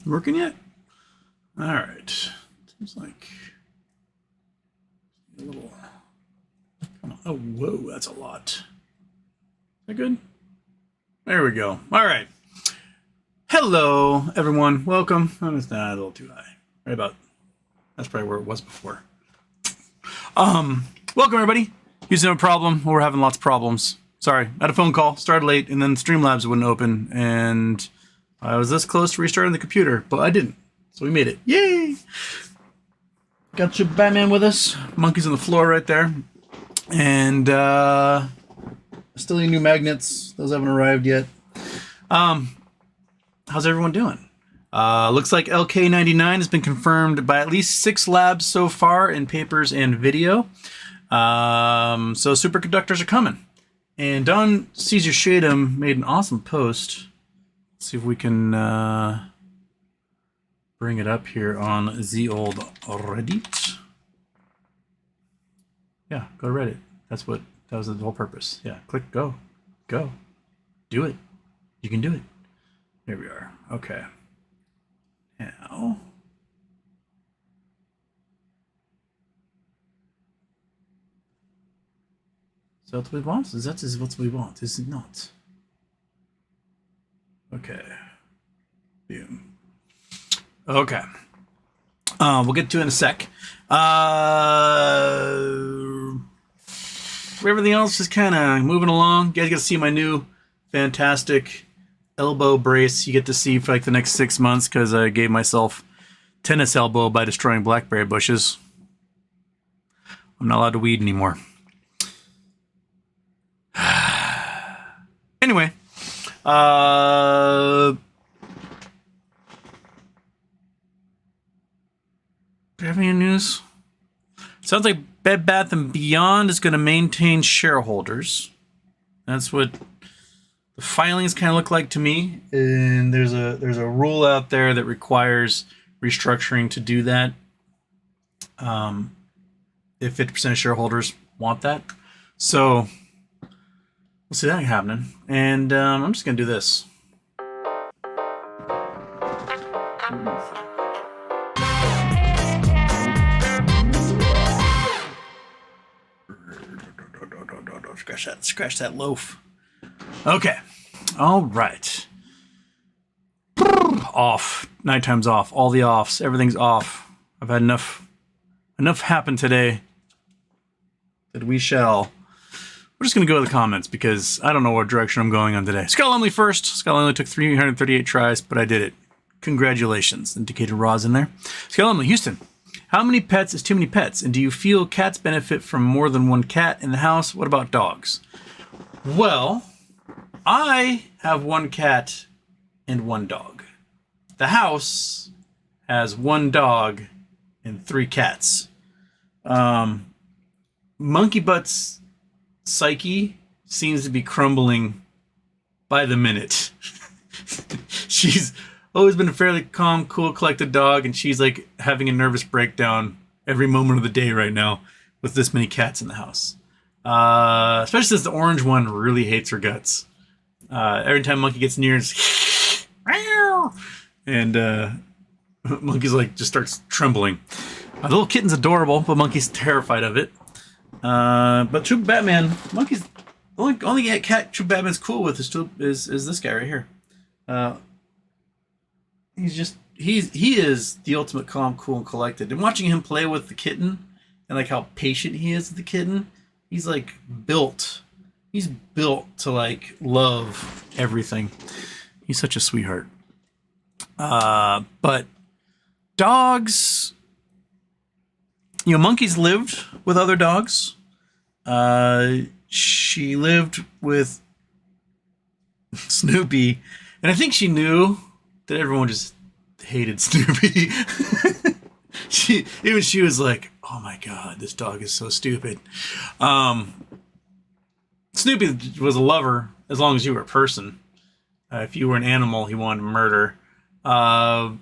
Working yet? All right. Seems like a little. Oh, whoa, that's a lot. Is that good? There we go. All right. Hello, everyone. Welcome. Oh, it's not a little too high. Right about. That's probably where it was before. Welcome, everybody. Using a problem. We're having lots of problems. Sorry, I had a phone call. Started late, and then Streamlabs wouldn't open, and I was this close to restarting the computer, but I didn't. So we made it. Yay! Got your Batman with us. Monkey's on the floor right there. And still need new magnets. Those haven't arrived yet. How's everyone doing? Looks like LK99 has been confirmed by at least 6 labs so far in papers and video. So superconductors are coming. And Don Sees Your Shaydim made an awesome post. Let's see if we can bring it up here on the old Reddit. Yeah, go to Reddit. That was the whole purpose. Yeah, click go. Go. Do it. You can do it. There we are. Okay. Now. Is that what we want? Is that what we want? Is it not? Okay. Boom. Okay. We'll get to it in a sec. Everything else is kind of moving along. You guys get to see my new fantastic elbow brace you get to see for like the next 6 months because I gave myself tennis elbow by destroying blackberry bushes. I'm not allowed to weed anymore. Anyway. Do you have any news? Sounds like Bed Bath & Beyond is going to maintain shareholders. That's what the filings kind of look like to me. And there's a rule out there that requires restructuring to do that. If 50% of shareholders want that. So we'll see that happening. And I'm just going to do this. Scratch that loaf. Okay. All right. Off. Nighttime's off. All the offs. Everything's off. I've had enough happen today that we shall. We're just going to go to the comments because I don't know what direction I'm going on today. Skull Emily first. Skull Emily took 338 tries, but I did it. Congratulations. Indicated Raws in there. Skull Emily, Houston. How many pets is too many pets? And do you feel cats benefit from more than one cat in the house? What about dogs? Well, I have 1 cat and 1 dog. The house has 1 dog and 3 cats. Monkey Butt's psyche seems to be crumbling by the minute. She's always been a fairly calm, cool, collected dog, and she's like having a nervous breakdown every moment of the day right now with this many cats in the house. Especially since the orange one really hates her guts. Every time Monkey gets near, it's and Monkey's like just starts trembling. The little kitten's adorable, but Monkey's terrified of it. But True Batman, Monkey's the only cat True Batman's cool with is this guy right here. He is the ultimate calm, cool, and collected. And watching him play with the kitten and like how patient he is with the kitten, he's like built. He's built to like love everything. He's such a sweetheart. But dogs, Monkey's lived with other dogs. She lived with Snoopy, and I think she knew that everyone just hated Snoopy. she was like, oh my god, this dog is so stupid. Snoopy was a lover as long as you were a person. If you were an animal, he wanted to murder. But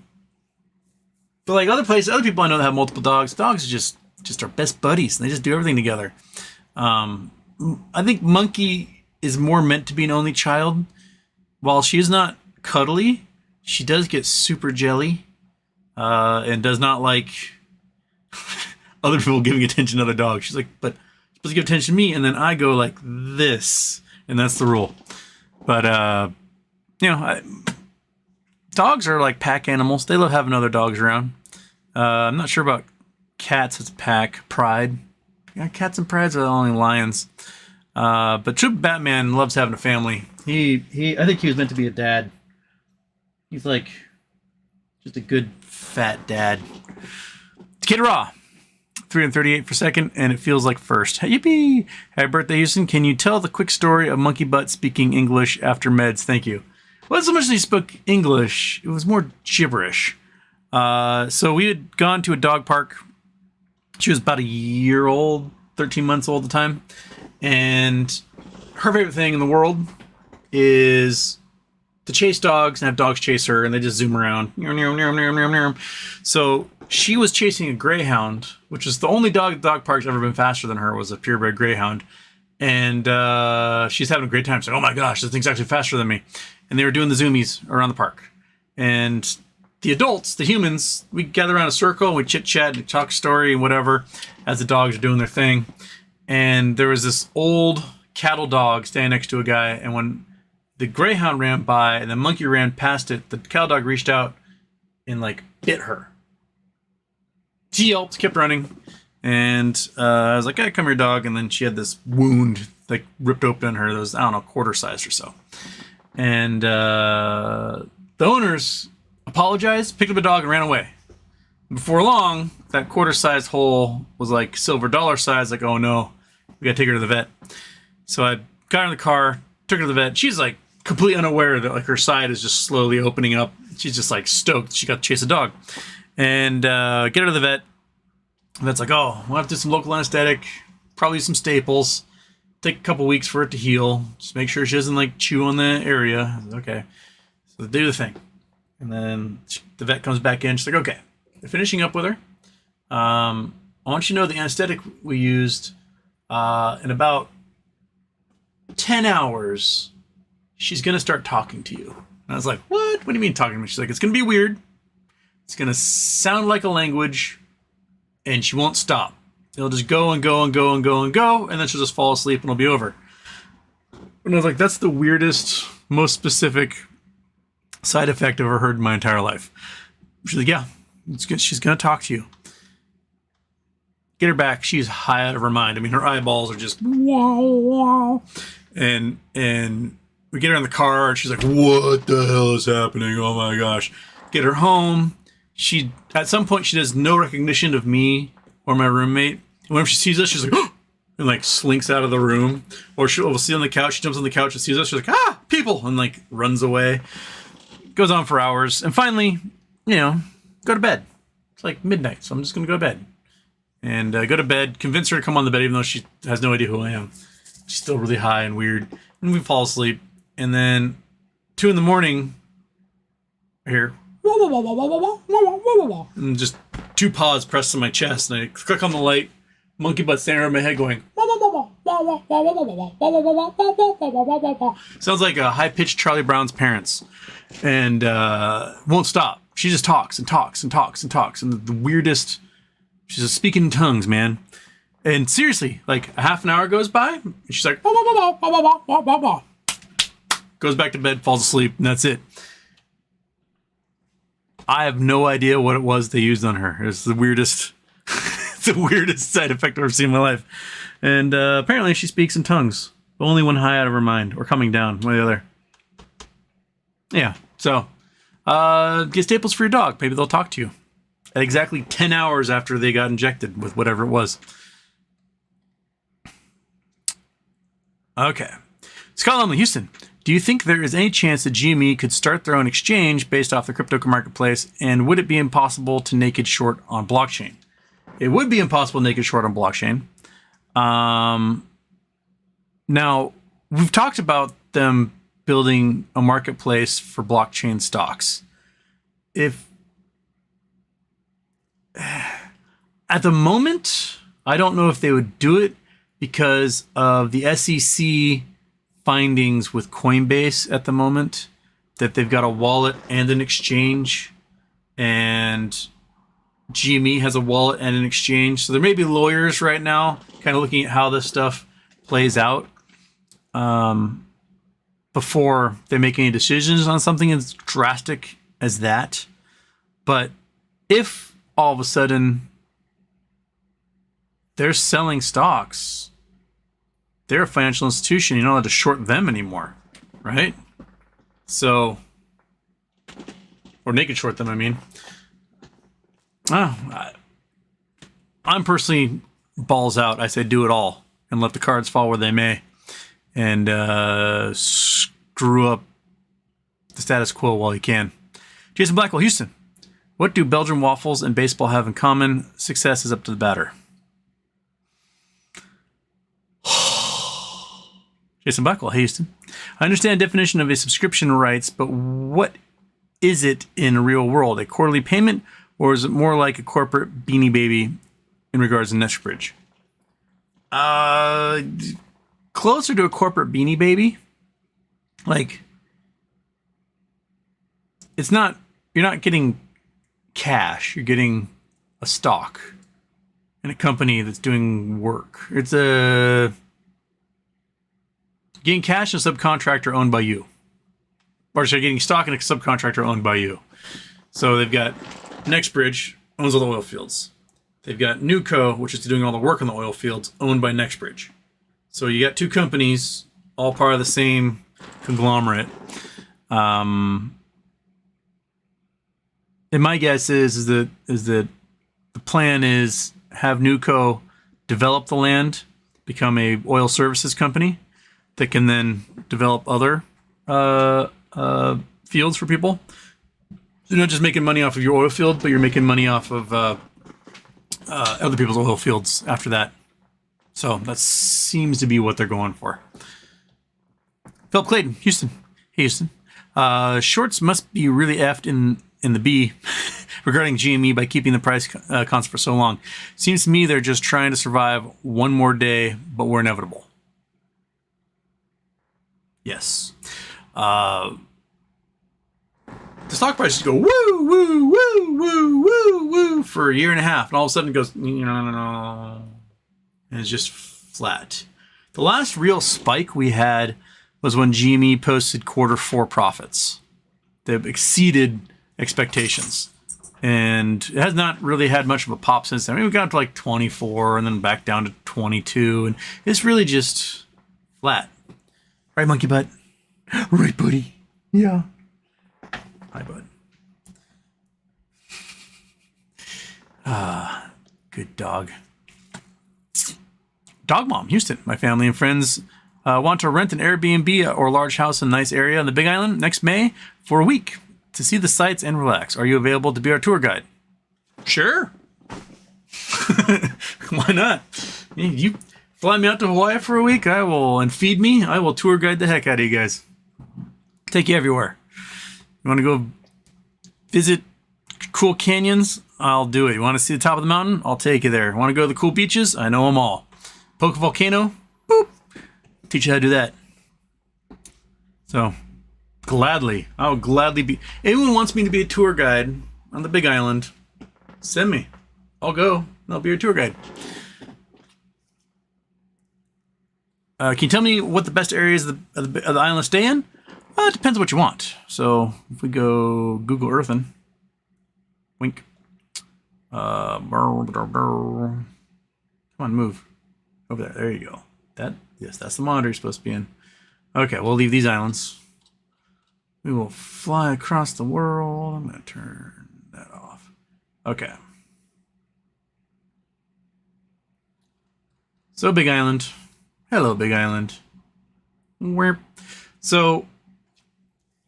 like other people I know that have multiple dogs are just are best buddies, and they just do everything together. I think Monkey is more meant to be an only child. While she's not cuddly, she does get super jelly and does not like other people giving attention to other dogs. She's like, but you're supposed to give attention to me, and then I go like this, and that's the rule. But dogs are like pack animals. They love having other dogs around. I'm not sure about cats as a pack. Pride. Yeah, cats and prides are only lions. But True Batman loves having a family. I think he was meant to be a dad. He's like just a good fat dad. Kid Raw, 338 per second, and it feels like first. Yippee! Happy birthday, Houston. Can you tell the quick story of Monkey Butt speaking English after meds? Thank you. It wasn't so much that he spoke English, it was more gibberish. So we had gone to a dog park. She was about a year old, 13 months old at the time. And her favorite thing in the world is to chase dogs and have dogs chase her, and they just zoom around. So she was chasing a greyhound, which is the only dog at the dog park's ever been faster than her, was a purebred greyhound. And she's having a great time. She's like, oh my gosh, this thing's actually faster than me. And they were doing the zoomies around the park. And the adults, the humans, we gather around a circle, and we chit-chat and talk story and whatever as the dogs are doing their thing. And there was this old cattle dog standing next to a guy, and when the greyhound ran by and the monkey ran past it, the cattle dog reached out and like bit her. She yelped, kept running, and I was like, hey, come here, dog. And then she had this wound like ripped open her that was, I don't know, quarter sized or so. And the owners apologized, picked up a dog, and ran away. Before long, that quarter-sized hole was like silver dollar size. Like, oh no, we gotta take her to the vet. So I got her in the car, took her to the vet. She's like completely unaware that like her side is just slowly opening up. She's just like stoked she got to chase a dog. And get her to the vet. The vet's like, oh, we'll have to do some local anesthetic, probably some staples. Take a couple weeks for it to heal. Just make sure she doesn't like chew on the area. Okay. So they do the thing. And then the vet comes back in. She's like, okay, they're finishing up with her. I want you to know the anesthetic we used in about 10 hours, she's going to start talking to you. And I was like, what? What do you mean talking to me? She's like, it's going to be weird. It's going to sound like a language, and she won't stop. It'll just go and go and go and go and go, and then she'll just fall asleep and it'll be over. And I was like, that's the weirdest, most specific side effect I've ever heard in my entire life. She's like, yeah, it's good. She's going to talk to you. Get her back. She's high out of her mind. I mean, her eyeballs are just wow, wow. And we get her in the car, and she's like, what the hell is happening? Oh my gosh. Get her home. She, at some point, she does no recognition of me or my roommate. And whenever she sees us, she's like, oh, and like slinks out of the room. Or we'll see on the couch. She jumps on the couch and sees us. She's like, ah, people, and like runs away. Goes on for hours. And finally, go to bed. It's like midnight, so I'm just going to go to bed. And go to bed, convince her to come on the bed, even though she has no idea who I am. She's still really high and weird. And we fall asleep. And then 2 a.m, I hear, and just 2 paws pressed on my chest. And I click on the light. Monkey butt standing over my head going, sounds like a high-pitched Charlie Brown's parents. And won't stop. She just talks and talks and talks and talks. And the weirdest, she's just speaking in tongues, man. And seriously, like a half an hour goes by, and she's like, goes back to bed, falls asleep, and that's it. I have no idea what it was they used on her. It's the weirdest, the weirdest side effect I've ever seen in my life. And apparently she speaks in tongues, but only when high out of her mind or coming down, one or the other. Yeah, so get staples for your dog. Maybe they'll talk to you at exactly 10 hours after they got injected with whatever it was. Okay. Scott Lumley, Houston. Do you think there is any chance that GME could start their own exchange based off the crypto marketplace? And would it be impossible to naked short on blockchain? It would be impossible to naked short on blockchain. Now, we've talked about them building a marketplace for blockchain stocks. If at the moment, I don't know if they would do it because of the SEC findings with Coinbase at the moment. that they've got a wallet and an exchange, and GME has a wallet and an exchange. So there may be lawyers right now kind of looking at how this stuff plays out before they make any decisions on something as drastic as that. But if all of a sudden they're selling stocks, they're a financial institution, you're not allowed to short them anymore, right? So, or naked short them, I mean. I'm personally balls out. I say do it all and let the cards fall where they may, and screw up the status quo while you can. Jason Blackwell, Houston. What do Belgian waffles and baseball have in common? Success is up to the batter. Jason Blackwell, Houston. I understand the definition of a subscription rights, but what is it in the real world? A quarterly payment, or is it more like a corporate beanie baby in regards to NextBridge? Closer to a corporate beanie baby. Like, it's not, you're not getting cash, you're getting a stock in a company that's doing work. It's getting cash in a subcontractor owned by you. Or sorry, getting stock in a subcontractor owned by you. So they've got NextBridge, owns all the oil fields. They've got Newco, which is doing all the work on the oil fields, owned by NextBridge. So you got two companies, all part of the same conglomerate. And my guess is that the plan is have Newco develop the land, become a oil services company that can then develop other fields for people. You're not just making money off of your oil field, but you're making money off of other people's oil fields after that. So that seems to be what they're going for. Philip Clayton, Houston. Hey, Houston. Shorts must be really effed in the B regarding GME by keeping the price constant for so long. Seems to me they're just trying to survive one more day, but we're inevitable. Yes. The stock prices go woo, woo, woo, woo, woo, woo for a year and a half, and all of a sudden it goes, and it's just flat. The last real spike we had was when GME posted Q4 profits. They've exceeded expectations, and it has not really had much of a pop since then. I mean, we got up to like 24 and then back down to 22, and it's really just flat. Right, monkey butt? Right, buddy? Yeah. Hi, bud. Good dog. Dog Mom, Houston. My family and friends want to rent an Airbnb or large house in a nice area on the Big Island next May for a week to see the sights and relax. Are you available to be our tour guide? Sure. Why not? You fly me out to Hawaii for a week, and feed me. I will tour guide the heck out of you guys. Take you everywhere. You want to go visit cool canyons? I'll do it. You want to see the top of the mountain? I'll take you there. Want to go to the cool beaches? I know them all. Poke a volcano? Boop. Teach you how to do that. So, gladly. I'll gladly be. Anyone wants me to be a tour guide on the Big Island, send me. I'll go. I'll be your tour guide. Can you tell me what the best areas of the island to stay in? Well, it depends on what you want. So if we go Google Earthen, wink. Come on, move over there. There you go. Yes, that's the monitor you're supposed to be in. Okay, we'll leave these islands. We will fly across the world. I'm going to turn that off. Okay. So Big Island. Hello, Big Island. Where? So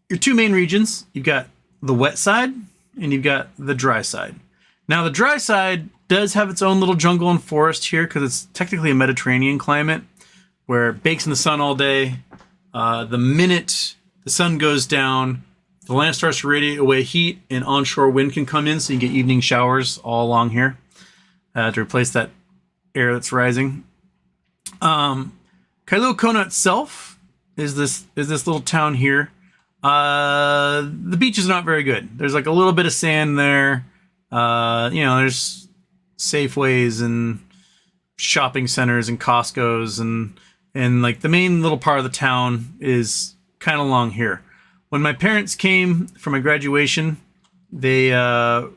your two main regions, you've got the wet side and you've got the dry side. Now the dry side does have its own little jungle and forest here because it's technically a Mediterranean climate where it bakes in the sun all day. The minute the sun goes down, the land starts to radiate away heat and onshore wind can come in, so you get evening showers all along here to replace that air that's rising. Kailua Kona itself is this little town here. The beach is not very good. There's like a little bit of sand there. There's Safeways and shopping centers and Costco's and like the main little part of the town is kind of along here. When my parents came for my graduation, they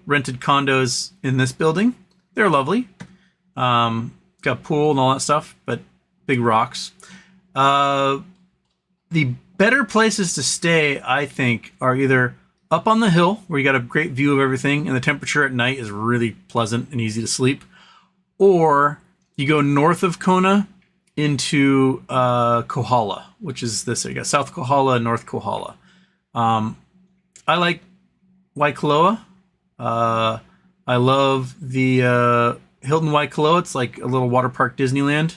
rented condos in this building. They're lovely. Got pool and all that stuff, but big rocks. The better places to stay, I think, are either up on the hill, where you got a great view of everything, and the temperature at night is really pleasant and easy to sleep, or you go north of Kona into Kohala, which is this area, South Kohala, North Kohala. I like Waikoloa. I love the Hilton Waikoloa. It's like a little water park Disneyland.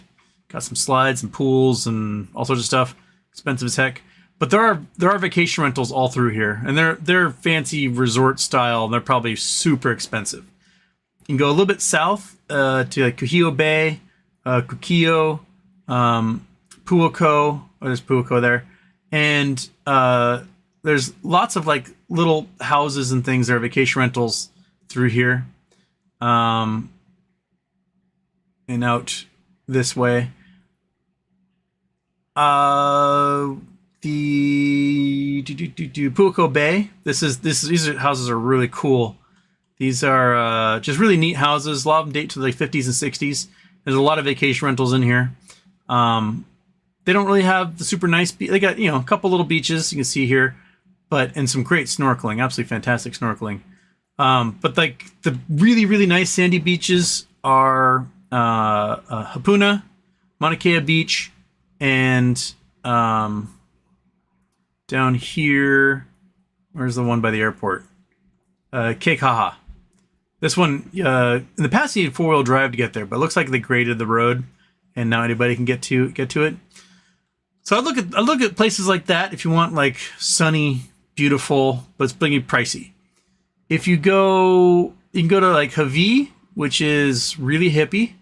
Got some slides and pools and all sorts of stuff. Expensive as heck. But there are vacation rentals all through here, and they're fancy resort style, and they're probably super expensive. You can go a little bit south to like Kuhio Bay, Kukio, Puako. Oh, there's Puako there, and there's lots of like little houses and things that are vacation rentals through here, and out this way. The Puako Bay. These houses are really cool. These are just really neat houses. A lot of them date to the 50s and 60s. There's a lot of vacation rentals in here. They don't really have the super nice. They got a couple little beaches you can see here, and some great snorkeling. Absolutely fantastic snorkeling. But like the really really nice sandy beaches are Hapuna, Mauna Kea Beach, and down here, where's the one by the airport? Keikaha. This one, in the past, you need 4-wheel drive to get there, but it looks like they graded the road, and now anybody can get to it. So I look at places like that if you want like sunny, beautiful, but it's pretty pricey. If you go, you can go to like Hawaii, which is really hippie.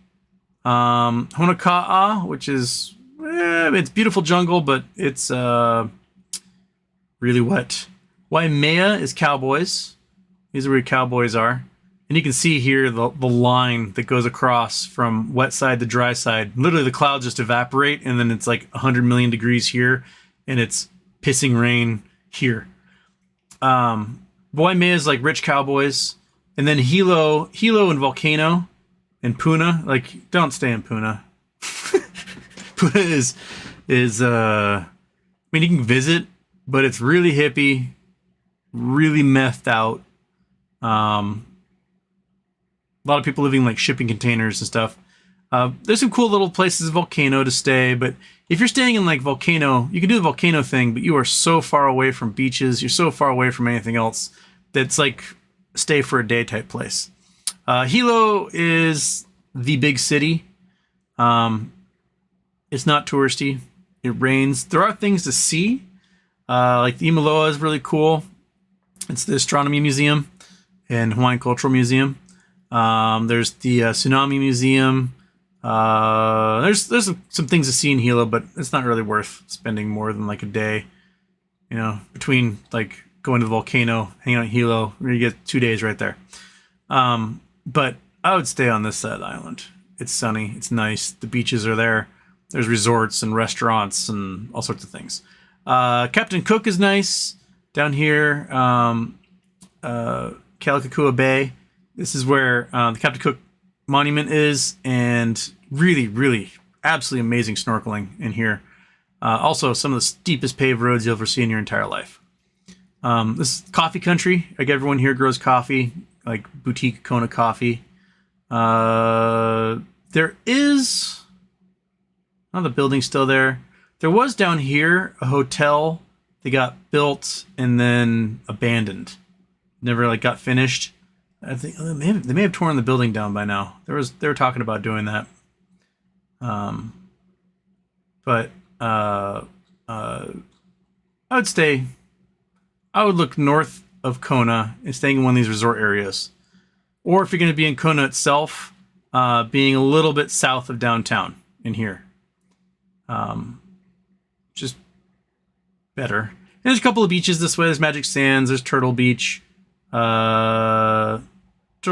Honoka'a, which is it's beautiful jungle, but it's really wet. Waimea is cowboys. These are where cowboys are. And you can see here the line that goes across from wet side to dry side. Literally the clouds just evaporate, and then it's like 100 million degrees here, and it's pissing rain here. Waimea is like rich cowboys. And then Hilo and Volcano and Puna. Like, don't stay in Puna. Puna is I mean, you can visit, but it's really hippie, really methed out. A lot of people living in like shipping containers and stuff. There's some cool little places in Volcano to stay, but if you're staying in like Volcano, you can do the Volcano thing, but you are so far away from beaches, you're so far away from anything else, that's like stay for a day type place. Hilo is the big city. It's not touristy. It rains. There are things to see. Like the Imaloa is really cool. It's the Astronomy Museum and Hawaiian Cultural Museum. There's the Tsunami Museum. There's some things to see in Hilo, but it's not really worth spending more than like a day. Between like going to the volcano, hanging out in Hilo, you get 2 days right there. But I would stay on this side of the island. It's sunny. It's nice. The beaches are there. There's resorts and restaurants and all sorts of things. Captain Cook is nice down here. Kealakekua Bay. This is where the Captain Cook Monument is, and really, really, absolutely amazing snorkeling in here. Also, some of the steepest paved roads you'll ever see in your entire life. This is coffee country. Like everyone here grows coffee, like boutique Kona coffee. There is... Oh, the building's still there. There was down here a hotel that got built and then abandoned. Never like got finished. I think they may have torn the building down by now. They were talking about doing that. But I would look north of Kona and staying in one of these resort areas. Or if you're going to be in Kona itself, being a little bit south of downtown in here. Just better. there's a couple of beaches this way. There's Magic Sands. There's Turtle Beach. Turtle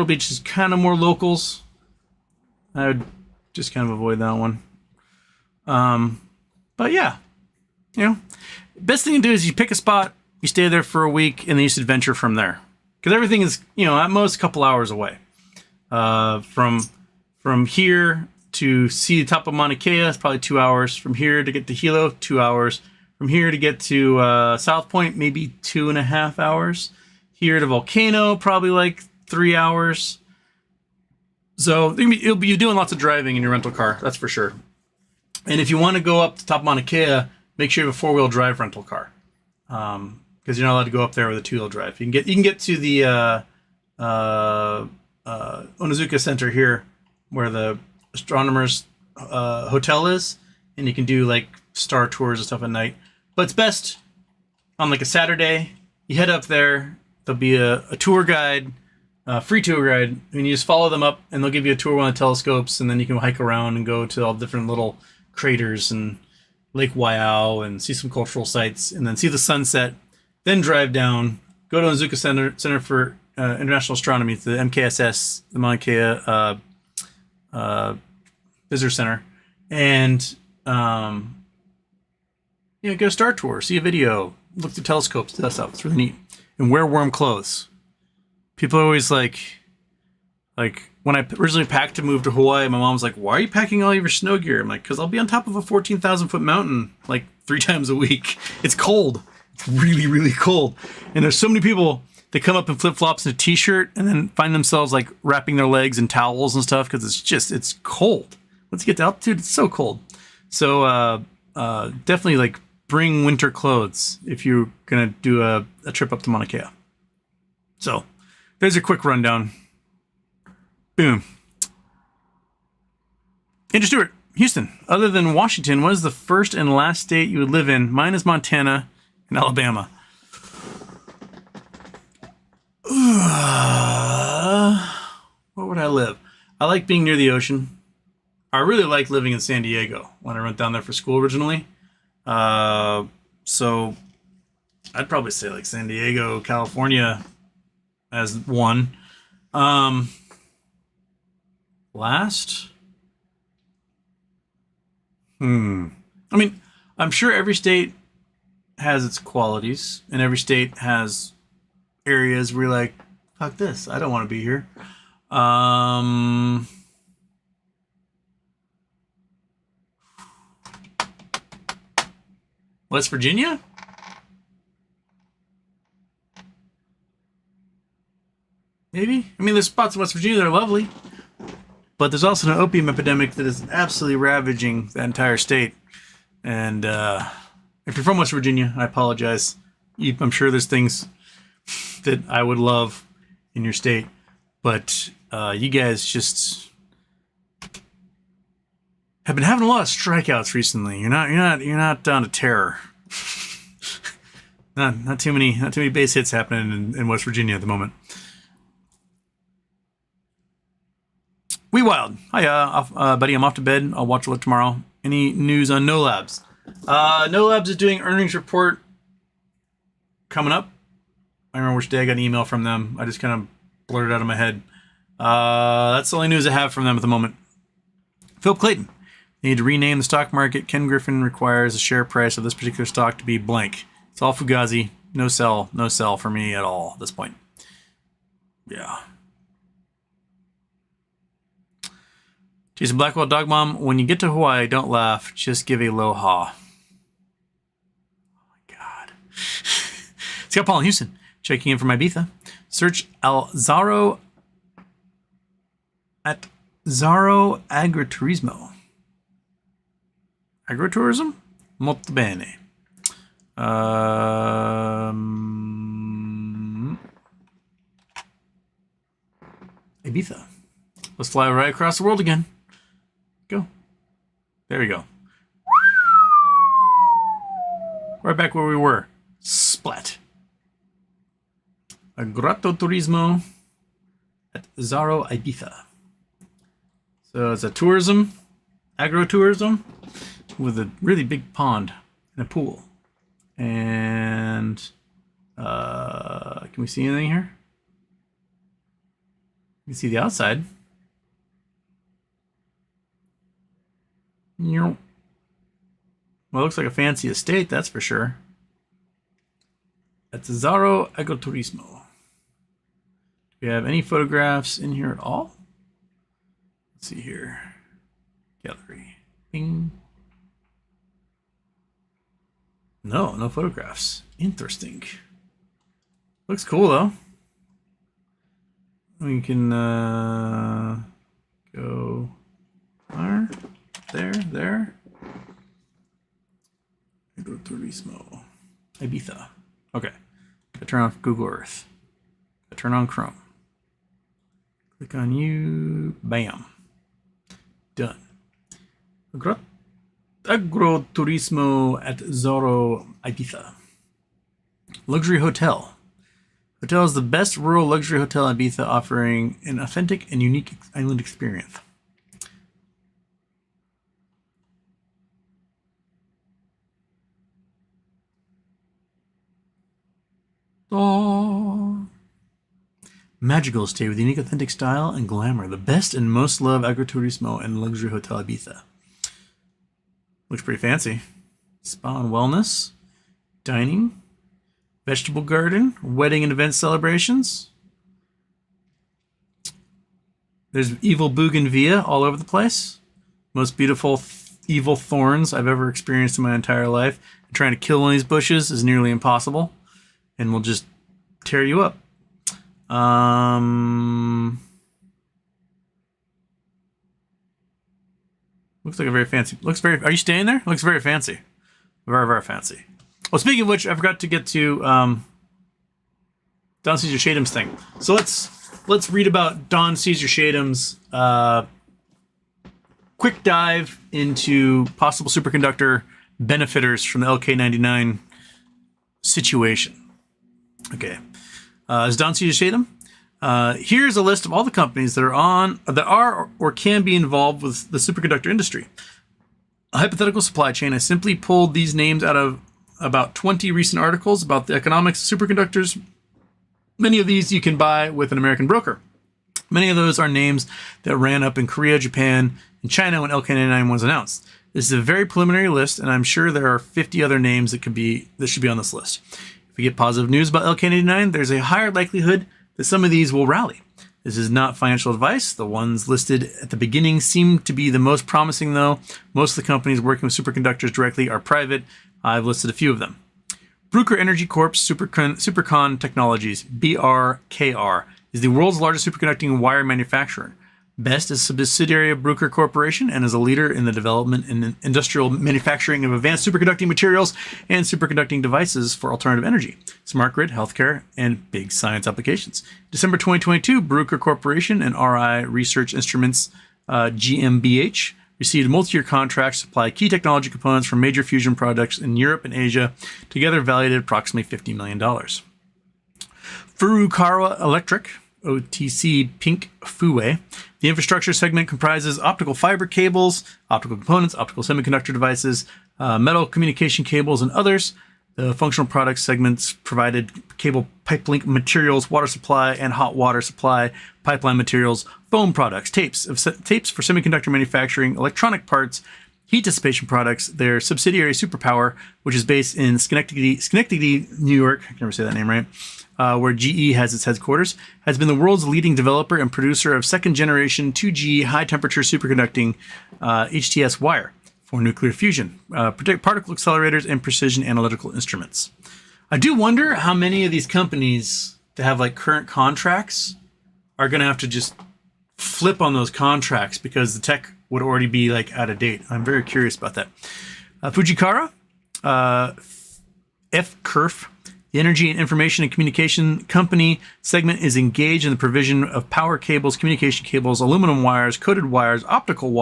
Beach is kind of more locals. I would just kind of avoid that one. But yeah, you know, best thing to do is you pick a spot, you stay there for a week, and then you just adventure from there. Because everything is, you know, at most a couple hours away. From here to see the top of Mauna Kea, it's probably 2 hours. From here to get to Hilo, 2 hours. From here to get to South Point, maybe 2.5 hours. Here to Volcano, probably like 3 hours. So you'll be doing lots of driving in your rental car, that's for sure. And if you want to go up to top of Mauna Kea, make sure you have a 4-wheel drive rental car, because you're not allowed to go up there with a 2-wheel drive. You can get to the Onizuka Center here, where the astronomers hotel is, and you can do like star tours and stuff at night. But it's best on like a Saturday. You head up there. There'll be a tour guide. Free tour guide, and you just follow them up, and they'll give you a tour of one of the telescopes, and then you can hike around and go to all the different little craters and Lake Waiau and see some cultural sites, and then see the sunset. Then drive down, go to Onizuka Center for International Astronomy, the MKSS, the Mauna Kea Visitor Center, and get a star tour, see a video, look through telescopes, do that stuff. It's really neat. And wear warm clothes. People are always like when I originally packed to move to Hawaii, my mom was like, "Why are you packing all of your snow gear?" I'm like, "Because I'll be on top of a 14,000-foot mountain like 3 times a week. It's cold. It's really, really cold." And there's so many people that come up in flip-flops and a t-shirt and then find themselves like wrapping their legs in towels and stuff because it's cold. Once you get to altitude, it's so cold. So definitely like bring winter clothes if you're gonna do a trip up to Mauna Kea. So there's a quick rundown. Boom. Andrew Stewart, Houston. Other than Washington, what is the first and last state you would live in? Mine is Montana and Alabama. Where would I live? I like being near the ocean. I really like living in San Diego when I went down there for school originally. So I'd probably say like San Diego, California as one. Last? I mean, I'm sure every state has its qualities, and every state has areas where you're like, fuck this, I don't want to be here. West Virginia? Maybe? I mean, there's spots in West Virginia that are lovely. But there's also an opium epidemic that is absolutely ravaging the entire state. And if you're from West Virginia, I apologize. I'm sure there's things that I would love in your state. But you guys just have been having a lot of strikeouts recently. You're not down to terror. not too many base hits happening in West Virginia at the moment. We Wild. Hi, buddy. I'm off to bed. I'll watch it tomorrow. Any news on No Labs? No Labs is doing earnings report coming up. I remember which day I got an email from them. I just kind of blurted out of my head. That's the only news I have from them at the moment. Philip Clayton. They need to rename the stock market. Ken Griffin requires the share price of this particular stock to be blank. It's all Fugazi. No sell for me at all at this point. Yeah. Jason Blackwell, Dog Mom, when you get to Hawaii, don't laugh. Just give a low ha. Oh my God. Scott Paul in Houston, checking in from Ibiza. Search Zaro at Zaro Agriturismo. Agritourism? Molto bene. Ibiza. Let's fly right across the world again. Go. There we go. Right back where we were. Splat. Agriturismo at Zaro Ibiza. So it's a tourism, agro-tourism, with a really big pond and a pool And can we see anything here? You can see the outside. Well, it looks like a fancy estate, that's for sure. That's Zaro Agroturismo. Do we have any photographs in here at all? Let's see here. Gallery. Bing. No, no photographs. Interesting. Looks cool though. We can go there. Agroturismo. Ibiza. Okay. I turn off Google Earth. I turn on Chrome. Click on you. Bam. Done. Agroturismo at Zorro, Ibiza. Luxury hotel. Hotel is the best rural luxury hotel in Ibiza, offering an authentic and unique island experience. Oh. Magical stay with unique authentic style and glamour. The best and most loved agroturismo and luxury hotel Ibiza. Looks pretty fancy. Spa and wellness. Dining. Vegetable garden. Wedding and event celebrations. There's evil bougainvillea all over the place. Most beautiful evil thorns I've ever experienced in my entire life. And trying to kill one of these bushes is nearly impossible. And will just tear you up. Looks like a very fancy. Are you staying there? Looks very fancy. Very, very fancy. Well, speaking of which, I forgot to get to Don Sees Your Shaydim's thing. So let's read about Don Sees Your Shaydim's quick dive into possible superconductor benefiters from the LK99 situation. Okay. Is Don Sees Your Shaydim? Here's a list of all the companies that are or can be involved with the superconductor industry. A hypothetical supply chain. I simply pulled these names out of about 20 recent articles about the economics of superconductors. Many of these you can buy with an American broker. Many of those are names that ran up in Korea, Japan, and China when LK99 was announced. This is a very preliminary list, and I'm sure there are 50 other names that should be on this list. If we get positive news about LK99, there's a higher likelihood that some of these will rally. This is not financial advice. The ones listed at the beginning seem to be the most promising, though. Most of the companies working with superconductors directly are private. I've listed a few of them. Bruker Energy Corp's Supercon Technologies, BRKR, is the world's largest superconducting wire manufacturer. BEST is a subsidiary of Bruker Corporation and is a leader in the development and industrial manufacturing of advanced superconducting materials and superconducting devices for alternative energy, smart grid, healthcare, and big science applications. December 2022, Bruker Corporation and RI Research Instruments GmbH received multi-year contracts to supply key technology components for major fusion projects in Europe and Asia, together valued at approximately $50 million. Furukawa Electric, OTC Pink Fue. The infrastructure segment comprises optical fiber cables, optical components, optical semiconductor devices, metal communication cables, and others. The functional products segments provided cable pipe link materials, water supply and hot water supply, pipeline materials, foam products, tapes for semiconductor manufacturing, electronic parts, heat dissipation products. Their subsidiary Superpower, which is based in Schenectady, New York, I can never say that name right, where GE has its headquarters, has been the world's leading developer and producer of second-generation 2G high-temperature superconducting HTS wire for nuclear fusion, particle accelerators, and precision analytical instruments. I do wonder how many of these companies that have like current contracts are going to have to just flip on those contracts because the tech would already be like out of date. I'm very curious about that. Fujikara, FKERF, the Energy and Information and Communication Company segment is engaged in the provision of power cables, communication cables, aluminum wires, coated wires, optical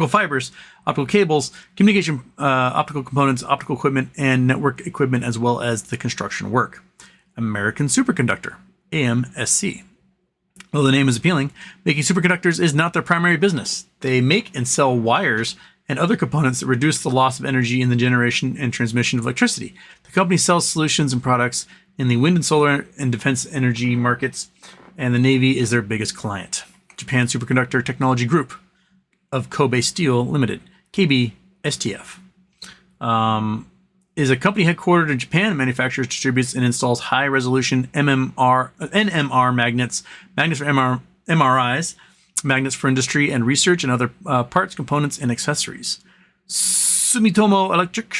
fibers, optical cables, communication, optical components, optical equipment, and network equipment, as well as the construction work. American Superconductor, AMSC. Though the name is appealing, making superconductors is not their primary business. They make and sell wires and other components that reduce the loss of energy in the generation and transmission of electricity. The company sells solutions and products in the wind and solar and defense energy markets, and the Navy is their biggest client. Japan Superconductor Technology Group of Kobe Steel Limited, KBSTF, is a company headquartered in Japan and manufactures, distributes, and installs high-resolution NMR magnets for MRIs, magnets for industry and research, and other parts, components, and accessories. Sumitomo Electric,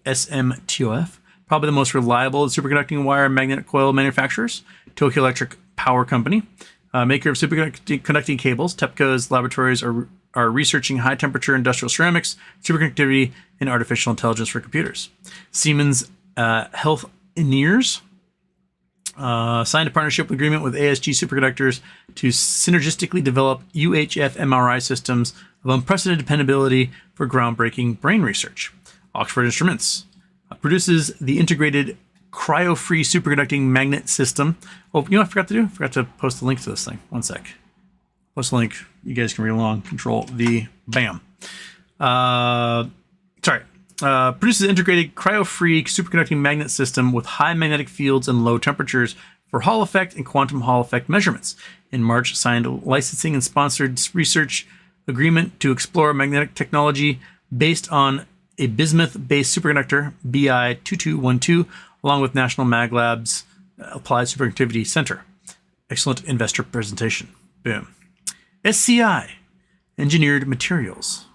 SMTOF, probably the most reliable superconducting wire and magnetic coil manufacturers. Tokyo Electric Power Company, maker of superconducting cables. TEPCO's laboratories are researching high-temperature industrial ceramics, superconductivity, and artificial intelligence for computers. Siemens Healthineers signed a partnership agreement with ASG Superconductors to synergistically develop UHF MRI systems of unprecedented dependability for groundbreaking brain research. Oxford Instruments produces the integrated cryo-free superconducting magnet system. Oh, you know what I forgot to do? I forgot to post the link to this thing. One sec. Post a link. You guys can read along. Control V. Bam. Produces integrated cryo-free superconducting magnet system with high magnetic fields and low temperatures for Hall effect and quantum Hall effect measurements. In March, signed a licensing and sponsored research agreement to explore magnetic technology based on a bismuth-based superconductor, BI2212, along with National Mag Labs Applied Superconductivity Center. Excellent investor presentation. Boom. SCI, Engineered Materials.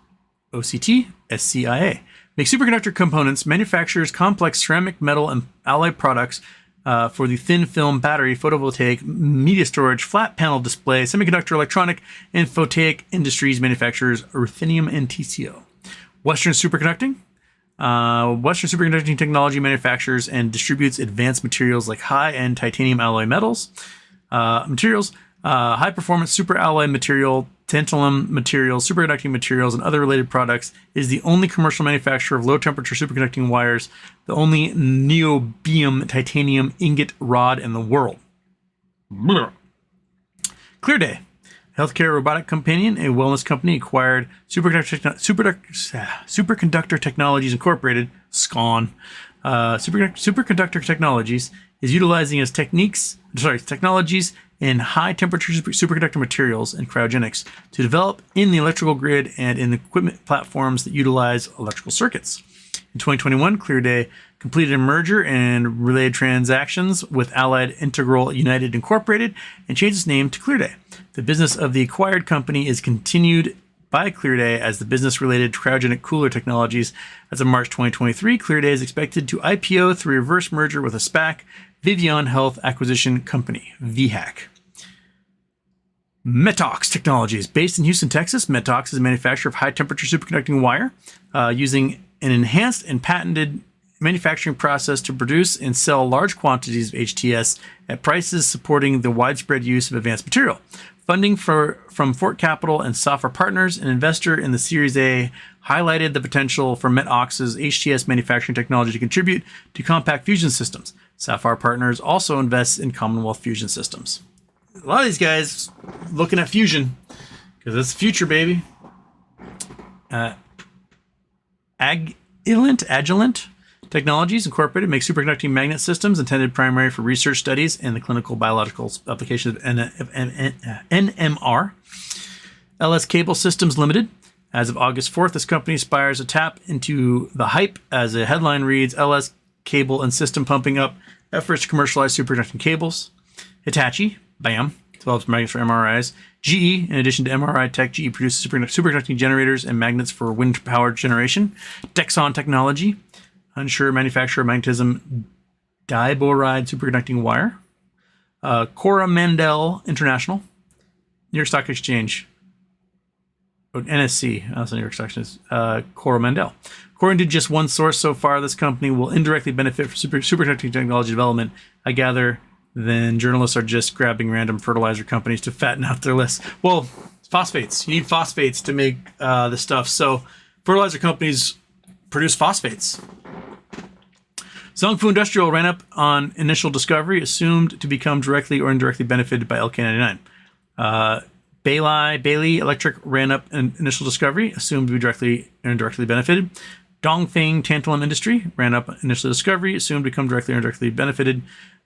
OCT, SCIA. Makes superconductor components, manufactures complex ceramic, metal, and alloy products for the thin film battery, photovoltaic, media storage, flat panel display, semiconductor, electronic, and photonic industries, manufactures ruthenium and TCO. Western Superconducting. Western Superconducting Technology manufactures and distributes advanced materials like high-end titanium alloy metals, high-performance superalloy material, tantalum materials, superconducting materials, and other related products. Is the only commercial manufacturer of low-temperature superconducting wires, the only niobium titanium ingot rod in the world. ClearDay, healthcare robotic companion, a wellness company, acquired Superconductor Technologies Incorporated, SCON. Superconductor Technologies is utilizing its technologies in high-temperature superconductor materials and cryogenics to develop in the electrical grid and in equipment platforms that utilize electrical circuits. In 2021, ClearDay completed a merger and related transactions with Allied Integral United Incorporated and changed its name to ClearDay. The business of the acquired company is continued by ClearDay as the business-related cryogenic cooler technologies. As of March 2023, ClearDay is expected to IPO through reverse merger with a SPAC, Vivion Health Acquisition Company, VHAC. Metox Technologies. Based in Houston, Texas, Metox is a manufacturer of high-temperature superconducting wire using an enhanced and patented manufacturing process to produce and sell large quantities of HTS at prices supporting the widespread use of advanced material. Funding from Fort Capital and Software Partners, an investor in the Series A, highlighted the potential for Metox's HTS manufacturing technology to contribute to compact fusion systems. Sapphire Partners also invests in Commonwealth Fusion Systems. A lot of these guys looking at fusion because it's the future, baby. Agilent Technologies Incorporated makes superconducting magnet systems intended primarily for research studies and the clinical biological applications of NMR. LS Cable Systems Limited. As of August 4th, this company aspires to tap into the hype. As a headline reads, LS Cable and System pumping up efforts to commercialize superconducting cables. Hitachi, BAM, develops magnets for MRIs. GE, in addition to MRI tech, GE produces superconducting generators and magnets for wind power generation. Dexon Technology, unsure manufacturer of magnetism diboride superconducting wire. Coromandel International, New York Stock Exchange. NSC, that's New York Stock Exchange. Coromandel. According to just one source so far, this company will indirectly benefit from superconducting technology development. I gather then journalists are just grabbing random fertilizer companies to fatten out their lists. Well, phosphates. You need phosphates to make this stuff. So fertilizer companies produce phosphates. Zhongfu Industrial ran up on initial discovery, assumed to become directly or indirectly benefited by LK99. Bailey Electric ran up an initial discovery, assumed to be directly or indirectly benefited. Dongfeng Tantalum Industry ran up initial discovery, assumed to become directly or indirectly benefited.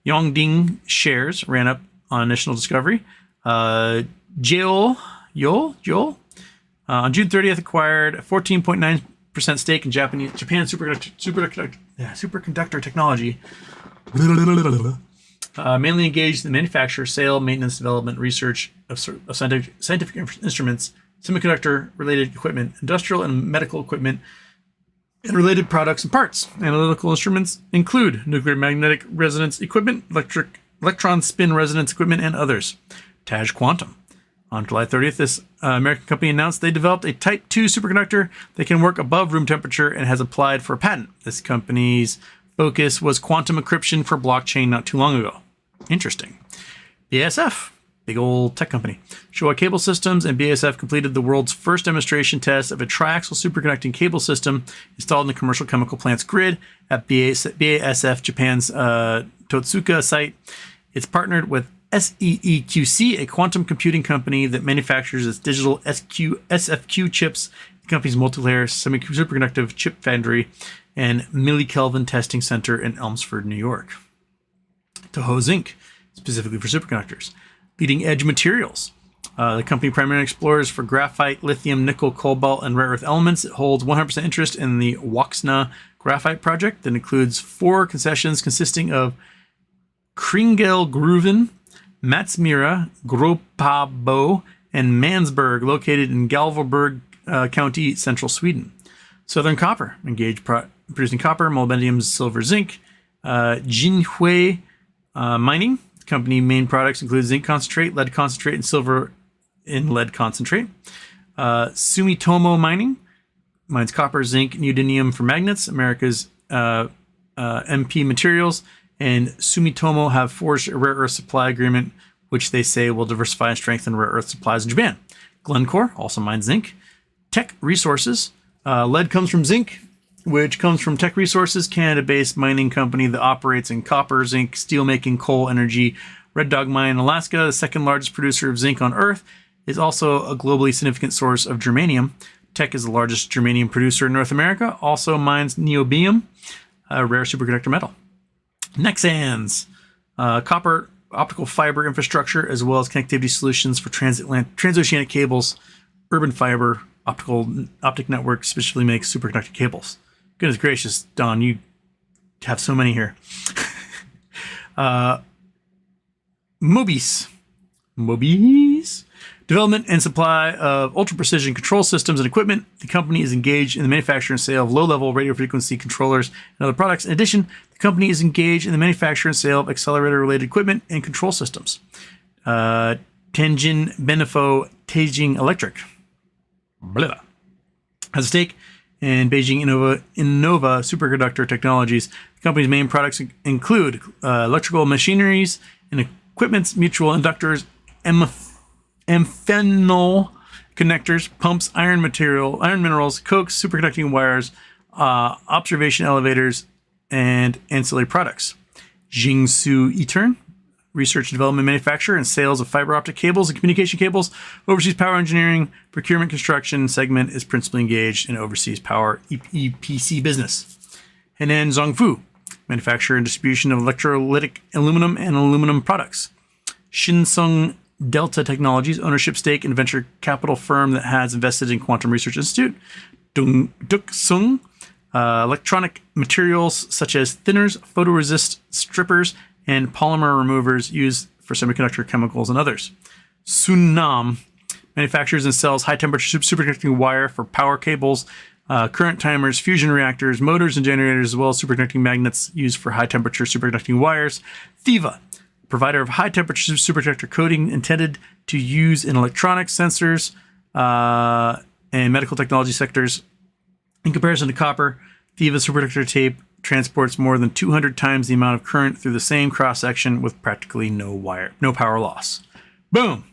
Yongding Shares ran up on initial discovery. Joel on June 30th acquired a 14.9% stake in Japan superconductor technology. Mainly engaged in the manufacture, sale, maintenance, development, research of scientific instruments, semiconductor-related equipment, industrial and medical equipment, and related products and parts. Analytical instruments include nuclear magnetic resonance equipment, electron spin resonance equipment, and others. Taj Quantum. On July 30th, this American company announced they developed a Type 2 superconductor that can work above room temperature and has applied for a patent. This company's focus was quantum encryption for blockchain not too long ago. Interesting. BASF, big old tech company. Showa Cable Systems and BASF completed the world's first demonstration test of a triaxial superconducting cable system installed in the commercial chemical plant's grid at BASF Japan's Totsuka site. It's partnered with SEEQC, a quantum computing company that manufactures its digital SFQ chips, the company's multi-layer superconductive chip foundry, and millikelvin testing center in Elmsford, New York. Toho Zinc, specifically for superconductors. Leading Edge Materials. The company primarily explores for graphite, lithium, nickel, cobalt, and rare earth elements. It holds 100% interest in the Woxna graphite project that includes 4 concessions consisting of Kringelgruven, Matsmira, Gropabo, and Mansberg, located in Galvoberg County, central Sweden. Southern Copper, engaged producing copper, molybdenum, silver, zinc. Jinhui Mining, the company main products include zinc concentrate, lead concentrate, and silver in lead concentrate. Sumitomo Mining mines copper, zinc, neodymium for magnets. America's MP Materials and Sumitomo have forged a rare earth supply agreement, which they say will diversify and strengthen rare earth supplies in Japan. Glencore also mines zinc. Tech Resources. Lead comes from zinc, which comes from Tech Resources, Canada-based mining company that operates in copper, zinc, steelmaking, coal, energy. Red Dog Mine in Alaska, the second largest producer of zinc on Earth, is also a globally significant source of germanium. Tech is the largest germanium producer in North America, also mines niobium, a rare superconductor metal. Nexans, copper optical fiber infrastructure, as well as connectivity solutions for transoceanic cables, urban fiber, optic network, specifically makes superconducting cables. Goodness gracious, Don, you have so many here. Mobis. Development and supply of ultra-precision control systems and equipment. The company is engaged in the manufacture and sale of low-level radio frequency controllers and other products. In addition, the company is engaged in the manufacture and sale of accelerator-related equipment and control systems. Tianjin Benefo Taijing Electric has a stake in Beijing Innova Superconductor Technologies. The company's main products include electrical machineries and equipment's mutual inductors, amphenol connectors, pumps, iron minerals, cokes, superconducting wires, observation elevators, and ancillary products. Jingsu Etern, research, development, manufacture, and sales of fiber optic cables and communication cables. Overseas power engineering, procurement, construction segment is principally engaged in overseas power EPC business. Henan Zhongfu, manufacture and distribution of electrolytic aluminum and aluminum products. Shinsung Delta Technologies, ownership stake in venture capital firm that has invested in Quantum Research Institute. Duksung, electronic materials such as thinners, photoresist strippers, and polymer removers used for semiconductor chemicals and others. Sunnam manufactures and sells high-temperature superconducting wire for power cables, current timers, fusion reactors, motors, and generators, as well as superconducting magnets used for high-temperature superconducting wires. Thiva, provider of high-temperature superconductor coating intended to use in electronics, sensors, and medical technology sectors. In comparison to copper, Thiva's superconductor tape transports more than 200 times the amount of current through the same cross-section with practically no power loss. Boom.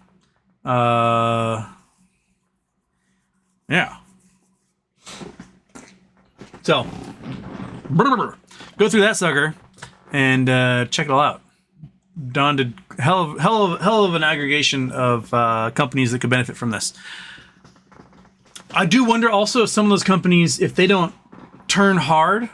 Yeah. So, go through that sucker and check it all out. daunted hell of an aggregation of companies that could benefit from this. I do wonder also if some of those companies, if they don't turn hard,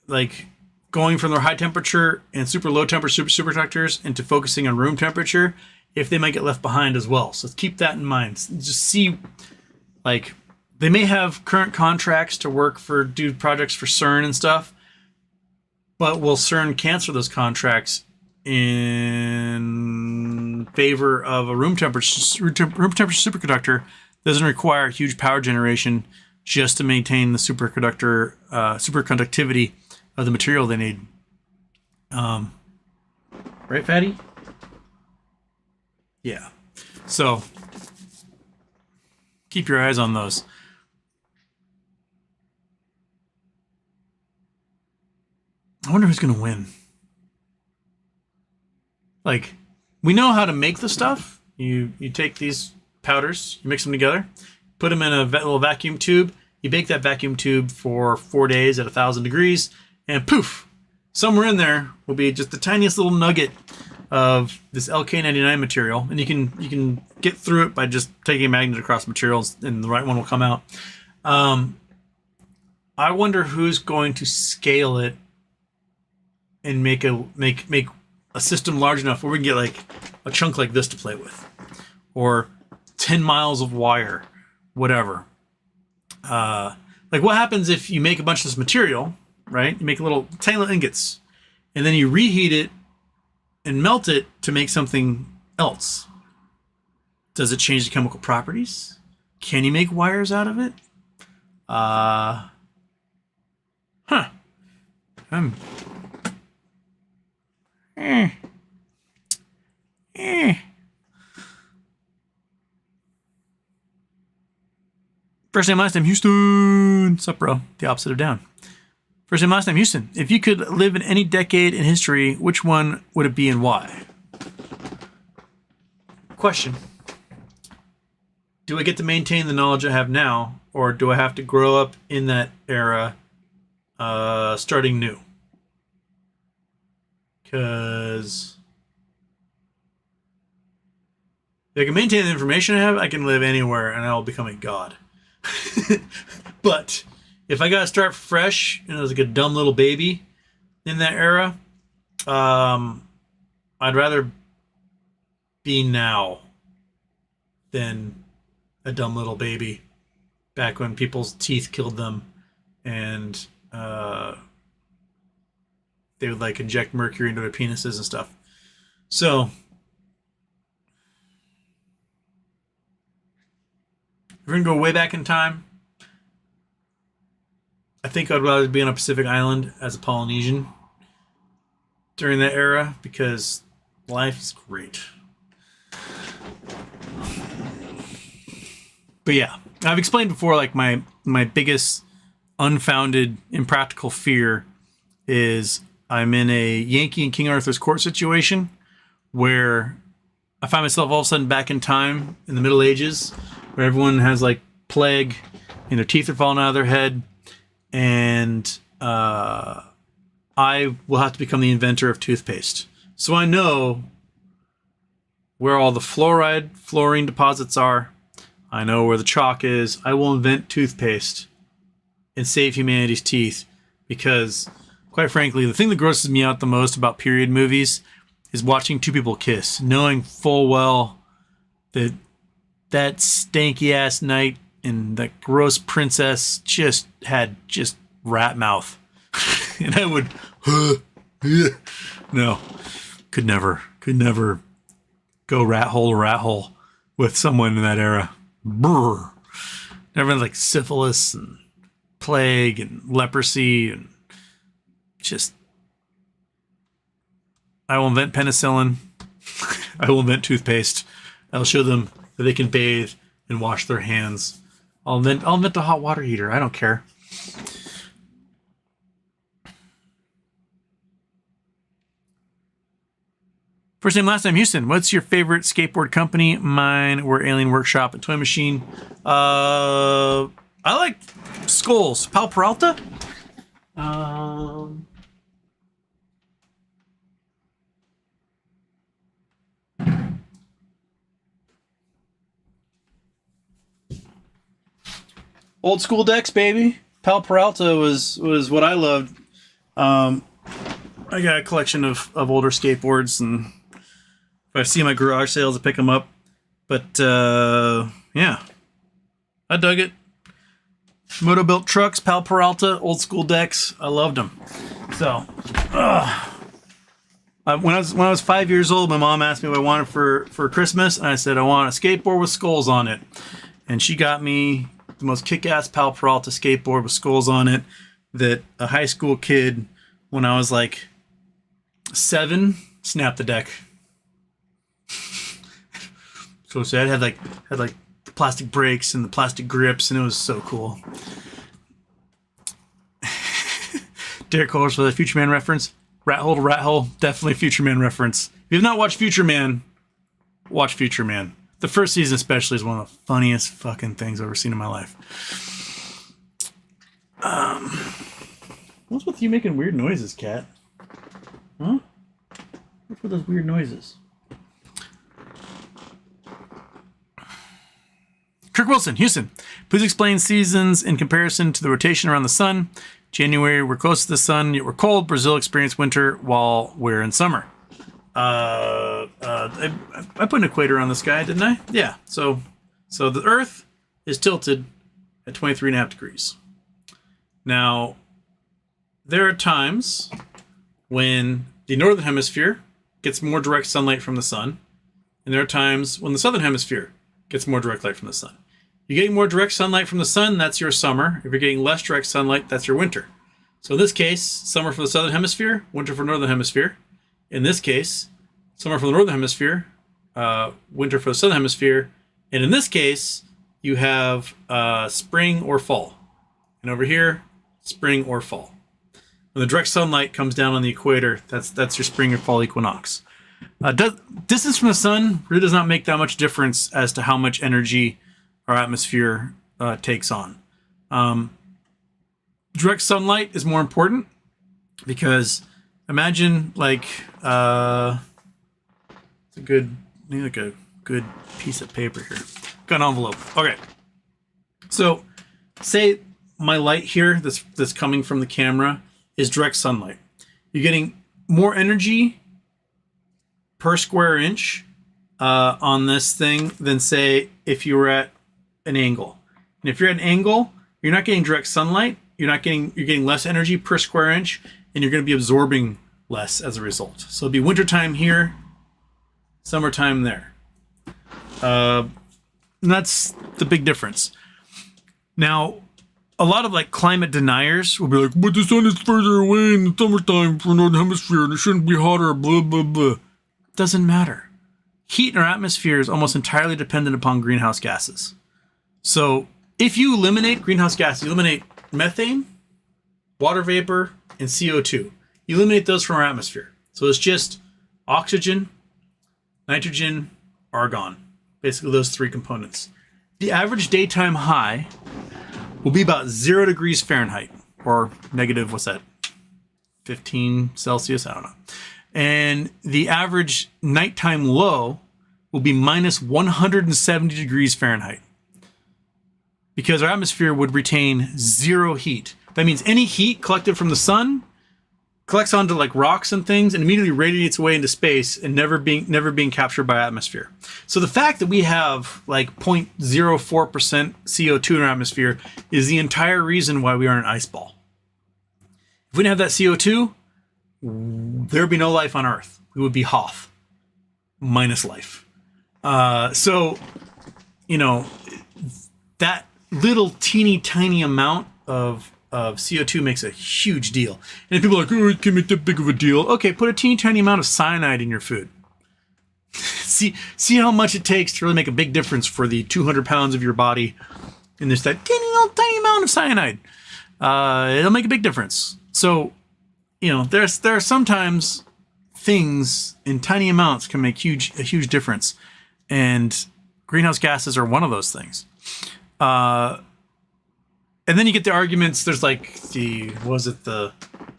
like going from their high temperature and super low temperature superconductors into focusing on room temperature, if they might get left behind as well. So keep that in mind. Just see, like, they may have current contracts to work for, do projects for CERN and stuff, but will CERN cancel those contracts in favor of a room temperature superconductor? Doesn't require huge power generation just to maintain the superconductivity of the material they need. Right, Fatty? Yeah. So keep your eyes on those. I wonder who's going to win. Like, we know how to make the stuff. You take these powders, you mix them together, put them in a little vacuum tube. You bake that vacuum tube for 4 days at 1,000 degrees, and poof, somewhere in there will be just the tiniest little nugget of this LK99 material, and you can get through it by just taking a magnet across materials, and the right one will come out. I wonder who's going to scale it and make a system large enough where we can get like a chunk like this to play with, or 10 miles of wire, whatever. Like, what happens if you make a bunch of this material, right? You make tiny little ingots, and then you reheat it and melt it to make something else. Does it change the chemical properties? Can you make wires out of it? First name, last name, Houston. What's up, bro? The opposite of down. First name, last name, Houston. If you could live in any decade in history, which one would it be and why? Question. Do I get to maintain the knowledge I have now, or do I have to grow up in that era, starting new? Because if I can maintain the information I have, I can live anywhere and I'll become a god. But if I gotta start fresh and I was like a dumb little baby in that era, I'd rather be now than a dumb little baby back when people's teeth killed them and they would like inject mercury into their penises and stuff. So we're gonna go way back in time. I think I'd rather be on a Pacific island as a Polynesian during that era because life is great. But yeah, I've explained before, like my biggest unfounded impractical fear is I'm in a Yankee and King Arthur's court situation where I find myself all of a sudden back in time in the Middle Ages where everyone has like plague and their teeth are falling out of their head, and I will have to become the inventor of toothpaste. So I know where all the fluorine deposits are. I know where the chalk is. I will invent toothpaste and save humanity's teeth because, quite frankly, the thing that grosses me out the most about period movies is watching two people kiss, knowing full well that that stanky ass knight and that gross princess just had rat mouth. And I would, no, could never go rat hole with someone in that era. Brr. Never had like syphilis and plague and leprosy and just, I will invent penicillin. I will invent toothpaste. I'll show them that they can bathe and wash their hands. I'll invent a hot water heater. I don't care. First name, last name, Houston. What's your favorite skateboard company? Mine were Alien Workshop and Toy Machine. I like Skulls. Pal Peralta? Old school decks, baby. Pal Peralta was what I loved. I got a collection of older skateboards, and if I see my garage sales, I pick them up. But yeah, I dug it. Moto built trucks, Pal Peralta, old school decks. I loved them. So, when I was 5 years old, my mom asked me what I wanted for Christmas, and I said I want a skateboard with skulls on it, and she got me the most kick-ass Pal Peralta skateboard with skulls on it that a high school kid, when I was like 7, snapped the deck. So sad. Had like the plastic brakes and the plastic grips, and it was so cool. Derek Kohler's for the Future Man reference. Rat hole to rat hole, definitely Future Man reference. If you have not watched Future Man, watch Future Man. The first season especially is one of the funniest fucking things I've ever seen in my life. What's with you making weird noises, cat? Huh? What's with those weird noises? Kirk Wilson, Houston. Please explain seasons in comparison to the rotation around the sun. January, we're close to the sun, yet we're cold. Brazil experienced winter while we're in summer. I put an equator on the sky, didn't I? Yeah. So the Earth is tilted at 23.5 degrees. Now, there are times when the northern hemisphere gets more direct sunlight from the sun, and there are times when the southern hemisphere gets more direct light from the sun. You're getting more direct sunlight from the sun, that's your summer. If you're getting less direct sunlight, that's your winter. So in this case, summer for the southern hemisphere, winter for the northern hemisphere. In this case, summer for the northern hemisphere, winter for the southern hemisphere. And in this case, you have spring or fall. And over here, spring or fall. When the direct sunlight comes down on the equator, that's your spring or fall equinox. Distance from the sun really does not make that much difference as to how much energy our atmosphere takes on. Direct sunlight is more important because imagine like it's a good piece of paper here. Got an envelope. Okay. So say my light here that's coming from the camera is direct sunlight. You're getting more energy per square inch on this thing than say if you were at an angle. And if you're at an angle, you're not getting direct sunlight. You're getting less energy per square inch, and you're going to be absorbing less as a result. So it'll be wintertime here, summertime there. And that's the big difference. Now, a lot of like climate deniers will be like, but the sun is further away in the summertime for northern hemisphere, and it shouldn't be hotter, blah, blah, blah. Doesn't matter. Heat in our atmosphere is almost entirely dependent upon greenhouse gases. So if you eliminate greenhouse gases, you eliminate methane, water vapor, and CO2. You eliminate those from our atmosphere. So it's just oxygen, nitrogen, argon. Basically those three components. The average daytime high will be about 0 degrees Fahrenheit, or negative, what's that? 15 Celsius? I don't know. And the average nighttime low will be minus 170 degrees Fahrenheit. Because our atmosphere would retain 0 heat. That means any heat collected from the sun collects onto like rocks and things and immediately radiates away into space and never being captured by atmosphere. So the fact that we have like 0.04% CO2 in our atmosphere is the entire reason why we are an ice ball. If we didn't have that CO2, there would be no life on Earth. We would be Hoth minus life. So, you know, that little teeny tiny amount of CO2 makes a huge deal. And if people are like, oh, it can't make that big of a deal. Okay, put a teeny tiny amount of cyanide in your food. see how much it takes to really make a big difference for the 200 pounds of your body in that tiny amount of cyanide. It'll make a big difference. So, you know, there are sometimes things in tiny amounts can make a huge difference. And greenhouse gases are one of those things. And then you get the arguments. There's like the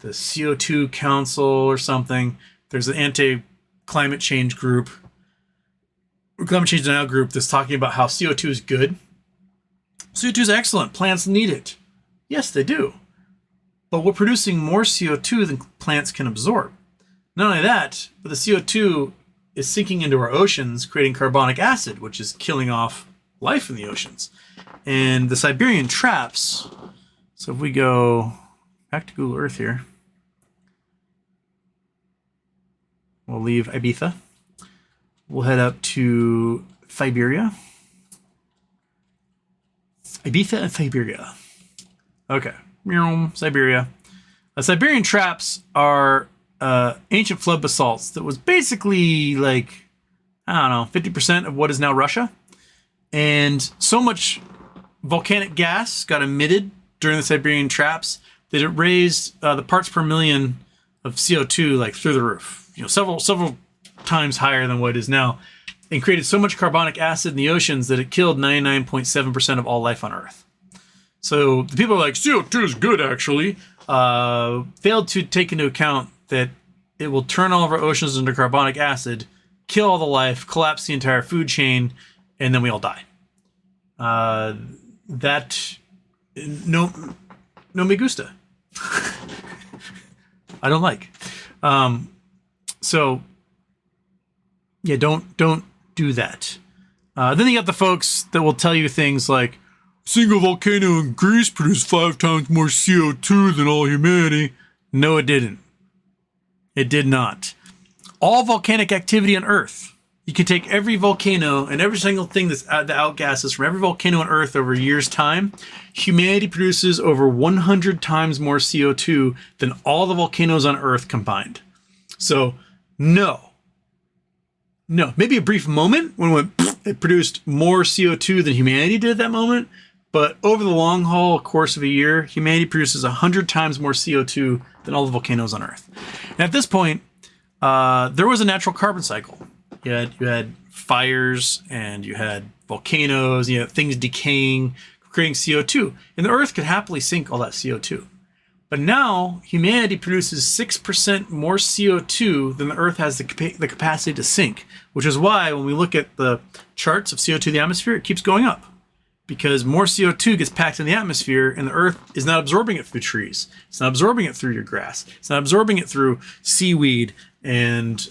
CO2 Council or something. There's an anti-climate change group, climate change denial group that's talking about how CO2 is good. CO2 is excellent. Plants need it. Yes, they do. But we're producing more CO2 than plants can absorb. Not only that, but the CO2 is sinking into our oceans, creating carbonic acid, which is killing off life in the oceans. And the Siberian traps, so if we go back to Google Earth here, we'll leave Ibiza. We'll head up to Siberia. Ibiza and Siberia. Okay, Siberia. Siberian traps are ancient flood basalts that was basically like, I don't know, 50% of what is now Russia. And so much volcanic gas got emitted during the Siberian traps that it raised the parts per million of CO2 like through the roof. You know, several times higher than what it is now, and created so much carbonic acid in the oceans that it killed 99.7% of all life on Earth. So the people are like, CO2 is good, actually. Failed to take into account that it will turn all of our oceans into carbonic acid, kill all the life, collapse the entire food chain, and then we all die. That no me gusta. I don't like. So yeah, don't do that. Then you got the folks that will tell you things like, single volcano in Greece produced 5 times more CO2 than all humanity. No, it didn't. It did not. All volcanic activity on Earth, you can take every volcano and every single thing that's the outgases from every volcano on Earth over a year's time. Humanity produces over 100 times more CO2 than all the volcanoes on Earth combined. So, no, maybe a brief moment when it produced more CO2 than humanity did at that moment. But over the long haul course of a year, humanity produces 100 times more CO2 than all the volcanoes on Earth. And at this point, there was a natural carbon cycle. You had fires, and you had volcanoes, you had things decaying, creating CO2. And the Earth could happily sink all that CO2. But now, humanity produces 6% more CO2 than the Earth has the capacity to sink, which is why when we look at the charts of CO2 in the atmosphere, it keeps going up. Because more CO2 gets packed in the atmosphere, and the Earth is not absorbing it through trees. It's not absorbing it through your grass. It's not absorbing it through seaweed and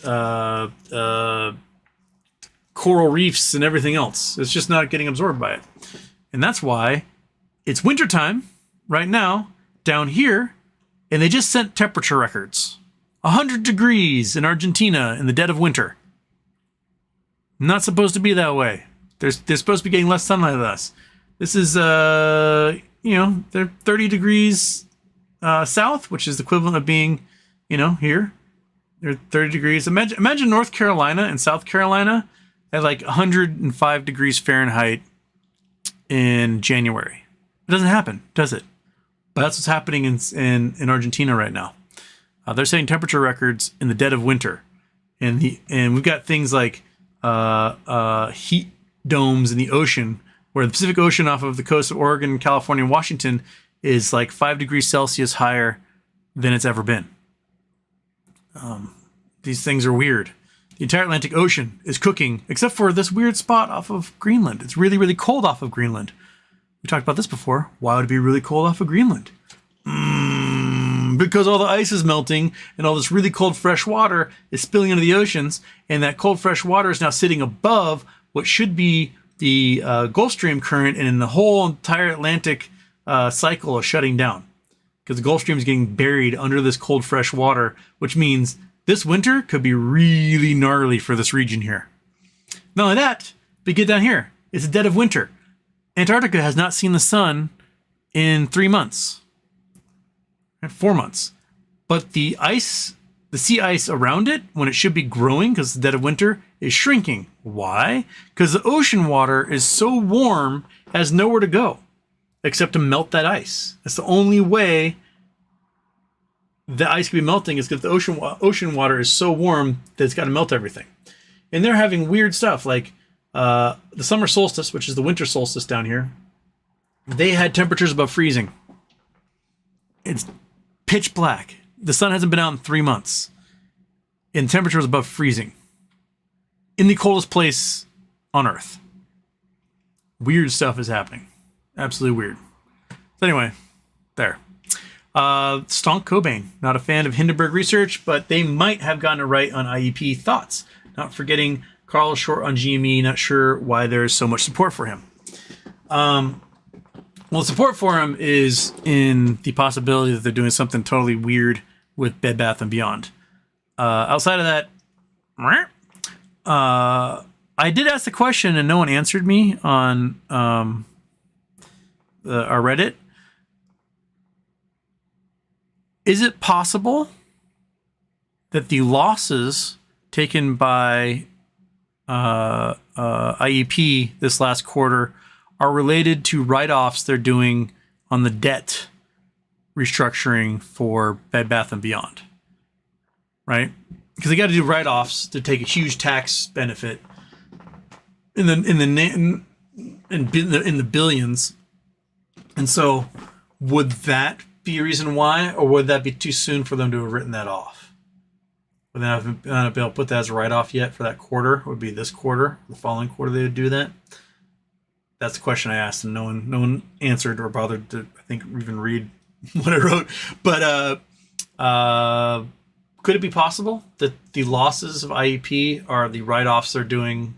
coral reefs and everything else. It's just not getting absorbed by it. And that's why it's wintertime right now down here, and they just sent temperature records. 100 degrees in Argentina in the dead of winter. Not supposed to be that way. They're supposed to be getting less sunlight than us. This is, they're 30 degrees south, which is the equivalent of being, here. They're 30 degrees. Imagine North Carolina and South Carolina at like 105 degrees Fahrenheit in January. It doesn't happen, does it? But that's what's happening in Argentina right now. They're setting temperature records in the dead of winter, and we've got things like heat domes in the ocean, where the Pacific Ocean off of the coast of Oregon, California, and Washington is like 5 degrees Celsius higher than it's ever been. These things are weird. The entire Atlantic Ocean is cooking, except for this weird spot off of Greenland. It's really, really cold off of Greenland. We talked about this before. Why would it be really cold off of Greenland? Because all the ice is melting, and all this really cold fresh water is spilling into the oceans, and that cold fresh water is now sitting above what should be the Gulf Stream current, and in the whole entire Atlantic cycle is shutting down. Because the Gulf Stream is getting buried under this cold fresh water, which means this winter could be really gnarly for this region here. Not only that, but get down here. It's the dead of winter. Antarctica has not seen the sun in 3 months. 4 months. But the sea ice around it, when it should be growing because it's the dead of winter, is shrinking. Why? Because the ocean water is so warm, it has nowhere to go except to melt that ice. That's the only way the ice can be melting, is because the ocean water is so warm that it's got to melt everything. And they're having weird stuff like the summer solstice, which is the winter solstice down here. They had temperatures above freezing. It's pitch black. The sun hasn't been out in 3 months. And temperature is above freezing. In the coldest place on Earth. Weird stuff is happening. Absolutely weird. So anyway, there. Stonk Cobain, not a fan of Hindenburg research, but they might have gotten it right on IEP thoughts. Not forgetting Carl short on GME, not sure why there's so much support for him. Well, support for him is in the possibility that they're doing something totally weird with Bed Bath & Beyond. Outside of that, I did ask the question and no one answered me on our Reddit. Is it possible that the losses taken by IEP this last quarter are related to write-offs they're doing on the debt restructuring for Bed Bath & Beyond, right? Because they got to do write-offs to take a huge tax benefit in the billions, and so would that be a reason why, or would that be too soon for them to have written that off? Would they not be able to put that as a write-off yet for that quarter? It would be this quarter, the following quarter they would do that. That's the question I asked, and no one answered or bothered to, I think, even read what I wrote. But could it be possible that the losses of IEP are the write-offs they're doing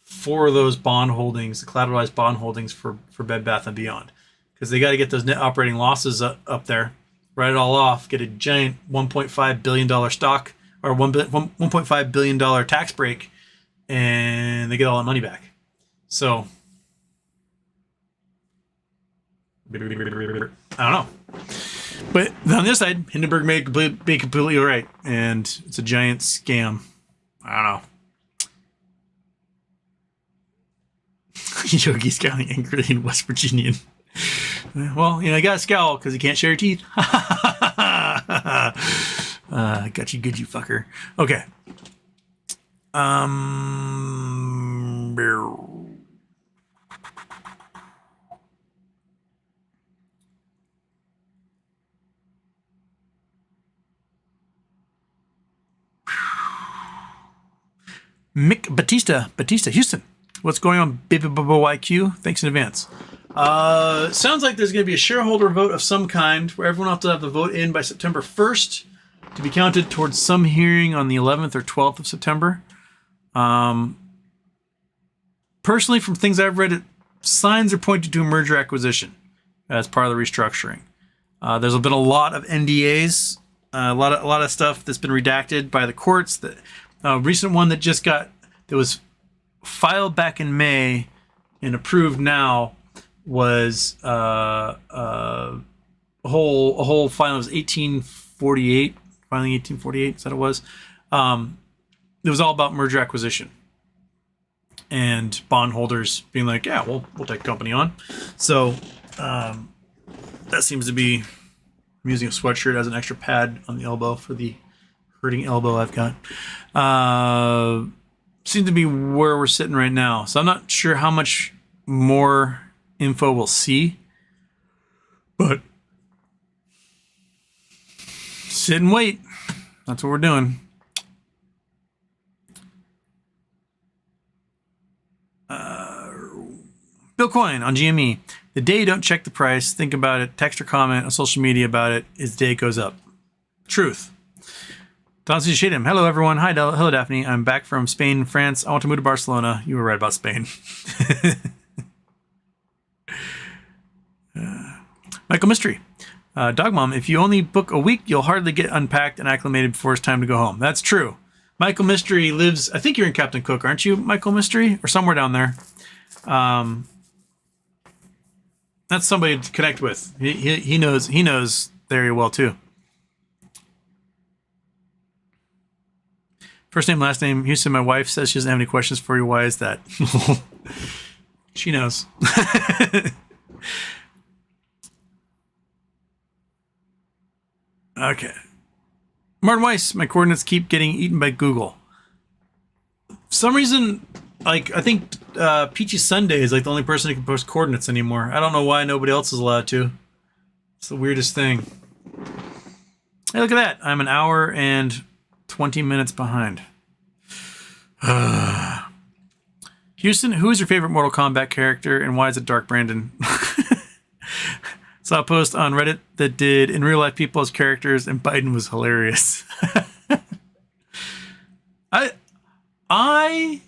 for those bond holdings, the collateralized bond holdings for Bed Bath & Beyond? Because they got to get those net operating losses up there, write it all off, get a giant $1.5 billion stock or $1.5 billion tax break, and they get all that money back. So I don't know. But on the other side, Hindenburg may be completely right, and it's a giant scam. I don't know. Yogi scowling angrily in West Virginian. Well, you gotta scowl because you can't show your teeth. Got you good, you fucker. Okay. Mick Batista, Houston. What's going on, BBBYQ? Thanks in advance. Sounds like there's going to be a shareholder vote of some kind where everyone will have to have the vote in by September 1st to be counted towards some hearing on the 11th or 12th of September. Personally, from things I've read, signs are pointing to a merger acquisition as part of the restructuring. There's been a lot of NDAs, a lot of stuff that's been redacted by the courts. The recent one that was filed back in May and approved now was a whole filing. It was 1848, filing 1848. Is that what it was? It was all about merger acquisition and bondholders being like, yeah, we'll take the company on. So that seems to be, I'm using a sweatshirt as an extra pad on the elbow for the hurting elbow I've got. Seems to be where we're sitting right now. So I'm not sure how much more info we'll see, but sit and wait. That's what we're doing. Bill Coin on GME. The day you don't check the price, think about it, text or comment on social media about it, is the day it goes up. Truth. Sees Your Shaydim. Hello, everyone. Hi, hello, Daphne. I'm back from Spain, France. I want to move to Barcelona. You were right about Spain. Michael Mystery. Dog Mom, if you only book a week, you'll hardly get unpacked and acclimated before it's time to go home. That's true. Michael Mystery lives, I think you're in Captain Cook, aren't you, Michael Mystery? Or somewhere down there. That's somebody to connect with. He knows the area well, too. First name, last name. Houston, my wife says she doesn't have any questions for you. Why is that? She knows. Okay. Martin Weiss, my coordinates keep getting eaten by Google. For some reason, I think Peachy Sunday is like the only person who can post coordinates anymore. I don't know why nobody else is allowed to. It's the weirdest thing. Hey, look at that. I'm an hour and 20 minutes behind. Houston, who is your favorite Mortal Kombat character and why is it Dark Brandon? Saw a post on Reddit that did in real life people as characters and Biden was hilarious. I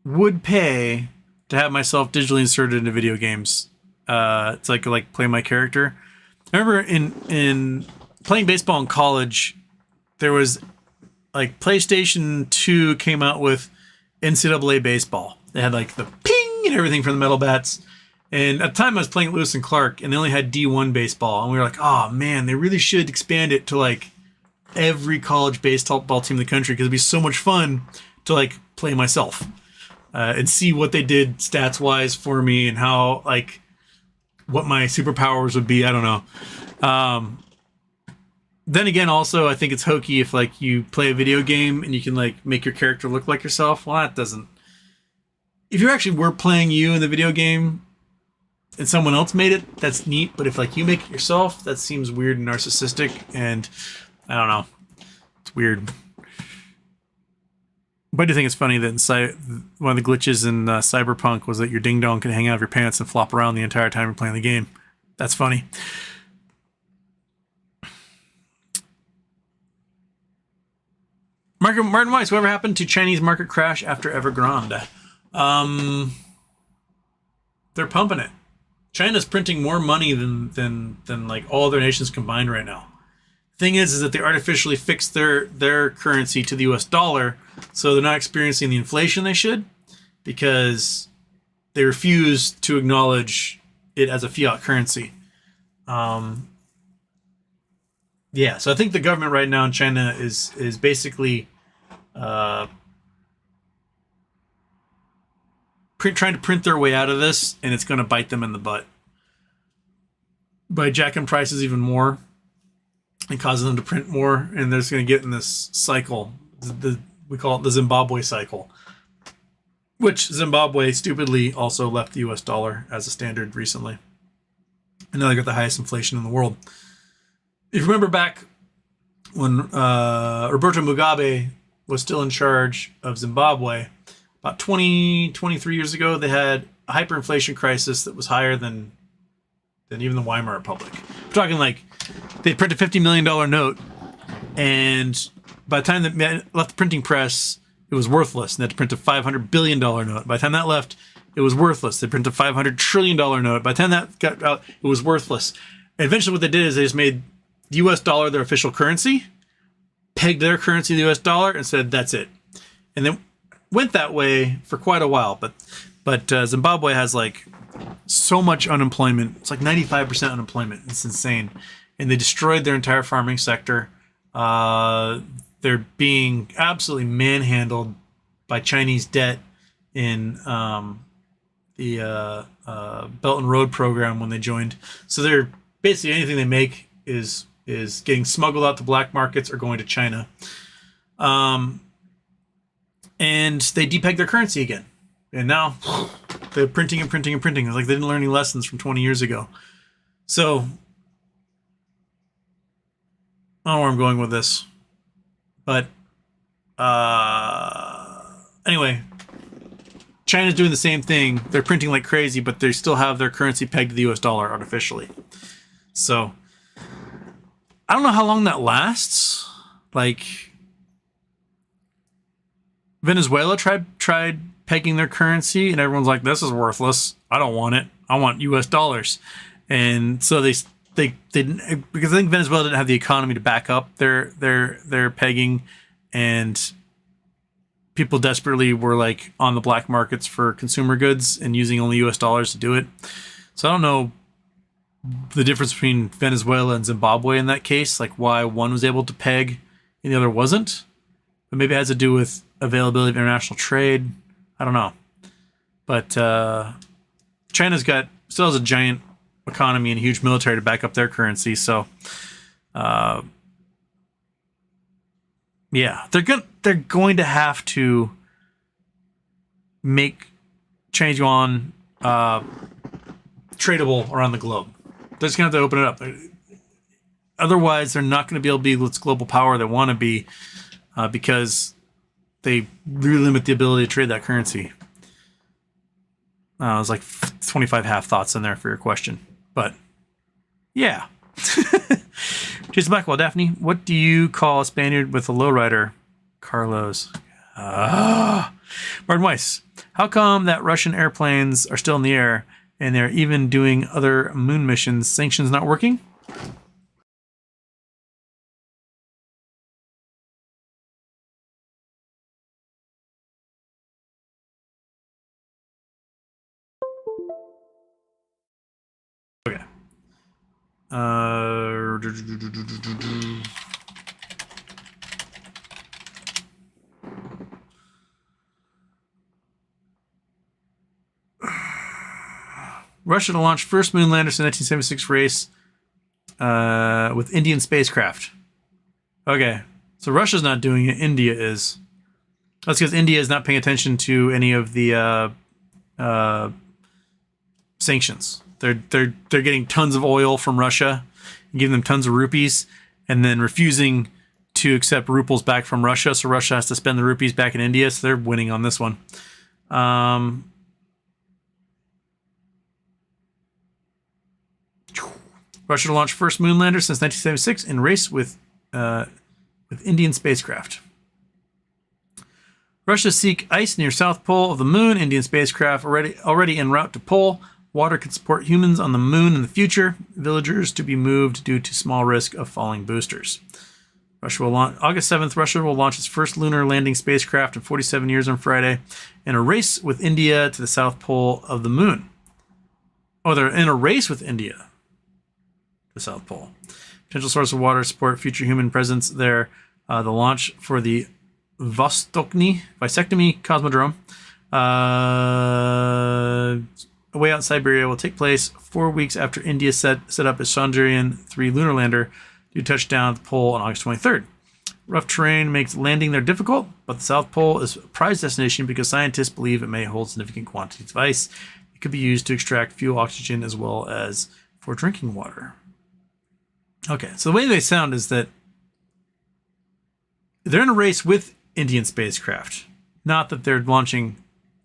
would pay to have myself digitally inserted into video games. It's like play my character. I remember in playing baseball in college, there was like PlayStation 2 came out with NCAA baseball. They had like the ping and everything from the metal bats. And at the time I was playing Lewis and Clark and they only had D1 baseball. And we were like, oh man, they really should expand it to like every college baseball team in the country because it'd be so much fun to like play myself and see what they did stats wise for me and how like what my superpowers would be. I don't know. Then again, also I think it's hokey if like you play a video game and you can like make your character look like yourself. Well, that doesn't. If you actually were playing you in the video game and someone else made it, that's neat. But if like you make it yourself, that seems weird and narcissistic and I don't know. It's weird. But I do think it's funny that one of the glitches in Cyberpunk was that your ding dong could hang out of your pants and flop around the entire time you're playing the game. That's funny. Martin Weiss, whatever happened to Chinese market crash after Evergrande? They're pumping it. China's printing more money than like all other nations combined right now. Thing is that they artificially fixed their currency to the US dollar, so they're not experiencing the inflation they should because they refuse to acknowledge it as a fiat currency. Yeah, so I think the government right now in China is basically trying to print their way out of this, and it's going to bite them in the butt by jacking prices even more and causing them to print more, and they're just going to get in this cycle. We call it the Zimbabwe cycle, which Zimbabwe stupidly also left the US dollar as a standard recently. And now they got the highest inflation in the world. If you remember back when Roberto Mugabe was still in charge of Zimbabwe, about 23 years ago, they had a hyperinflation crisis that was higher than even the Weimar Republic. We're talking like they printed a $50 million note, and by the time that left the printing press, it was worthless. And they had to print a $500 billion note. By the time that left, it was worthless. They printed a $500 trillion note. By the time that got out, it was worthless. And eventually what they did is they just made the US dollar their official currency, pegged their currency to the US dollar, and said, that's it. And then went that way for quite a while. But Zimbabwe has like so much unemployment. It's like 95% unemployment. It's insane. And they destroyed their entire farming sector. They're being absolutely manhandled by Chinese debt in the Belt and Road program when they joined. So they're basically anything they make is getting smuggled out to black markets or going to China. And they depegged their currency again. And now they're printing and printing and printing. It's like they didn't learn any lessons from 20 years ago. So I don't know where I'm going with this. But anyway, China's doing the same thing. They're printing like crazy, but they still have their currency pegged to the US dollar artificially. So I don't know how long that lasts. Like Venezuela tried pegging their currency, and everyone's like, "This is worthless. I don't want it. I want US dollars." And so they didn't, because I think Venezuela didn't have the economy to back up their pegging, and people desperately were like on the black markets for consumer goods and using only US dollars to do it. So I don't know the difference between Venezuela and Zimbabwe in that case, like why one was able to peg and the other wasn't. But maybe it has to do with availability of international trade. I don't know. But China's still has a giant economy and a huge military to back up their currency. So yeah, they're going to have to make Chinese yuan tradable around the globe. They're just going to have to open it up. Otherwise, they're not going to be able to be this global power they want to be because they really limit the ability to trade that currency. There's like 25 half thoughts in there for your question. But, yeah. Jason Blackwell, Daphne, what do you call a Spaniard with a lowrider? Carlos. Martin Weiss, how come that Russian airplanes are still in the air and they're even doing other moon missions? Sanctions not working? Okay. Russia to launch first moon landers in 1976 race with Indian spacecraft. Okay, so Russia's not doing it. India is. That's because India is not paying attention to any of the sanctions. They're getting tons of oil from Russia, and giving them tons of rupees, and then refusing to accept rubles back from Russia. So Russia has to spend the rupees back in India. So they're winning on this one. Russia to launch first moon lander since 1976 in race with Indian spacecraft. Russia seek ice near South Pole of the moon. Indian spacecraft already en route to pole. Water could support humans on the moon in the future. Villagers to be moved due to small risk of falling boosters. Russia will launch August 7th. Russia will launch its first lunar landing spacecraft in 47 years on Friday in a race with India to the South Pole of the moon. Oh, they're in a race with India. The South Pole. Potential source of water support future human presence there. The launch for the Vostokny Cosmodrome away out in Siberia will take place 4 weeks after India set up its Chandrayaan-3 lunar lander to touchdown at the pole on August 23rd. Rough terrain makes landing there difficult, but the South Pole is a prized destination because scientists believe it may hold significant quantities of ice. It could be used to extract fuel, oxygen, as well as for drinking water. Okay, so the way they sound is that they're in a race with Indian spacecraft, not that they're launching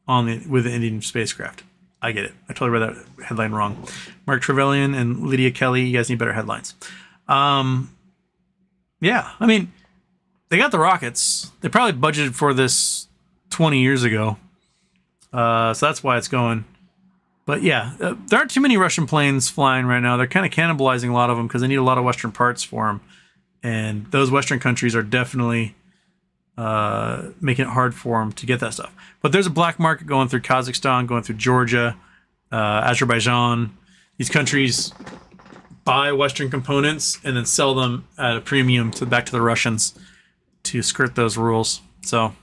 with the Indian spacecraft. I get it. I totally read that headline wrong. Mark Trevelyan and Lydia Kelly, you guys need better headlines. Yeah, I mean, they got the rockets. They probably budgeted for this 20 years ago. So that's why it's going. But yeah, there aren't too many Russian planes flying right now. They're kind of cannibalizing a lot of them because they need a lot of Western parts for them. And those Western countries are definitely making it hard for them to get that stuff. But there's a black market going through Kazakhstan, going through Georgia, Azerbaijan. These countries buy Western components and then sell them at a premium back to the Russians to skirt those rules. So,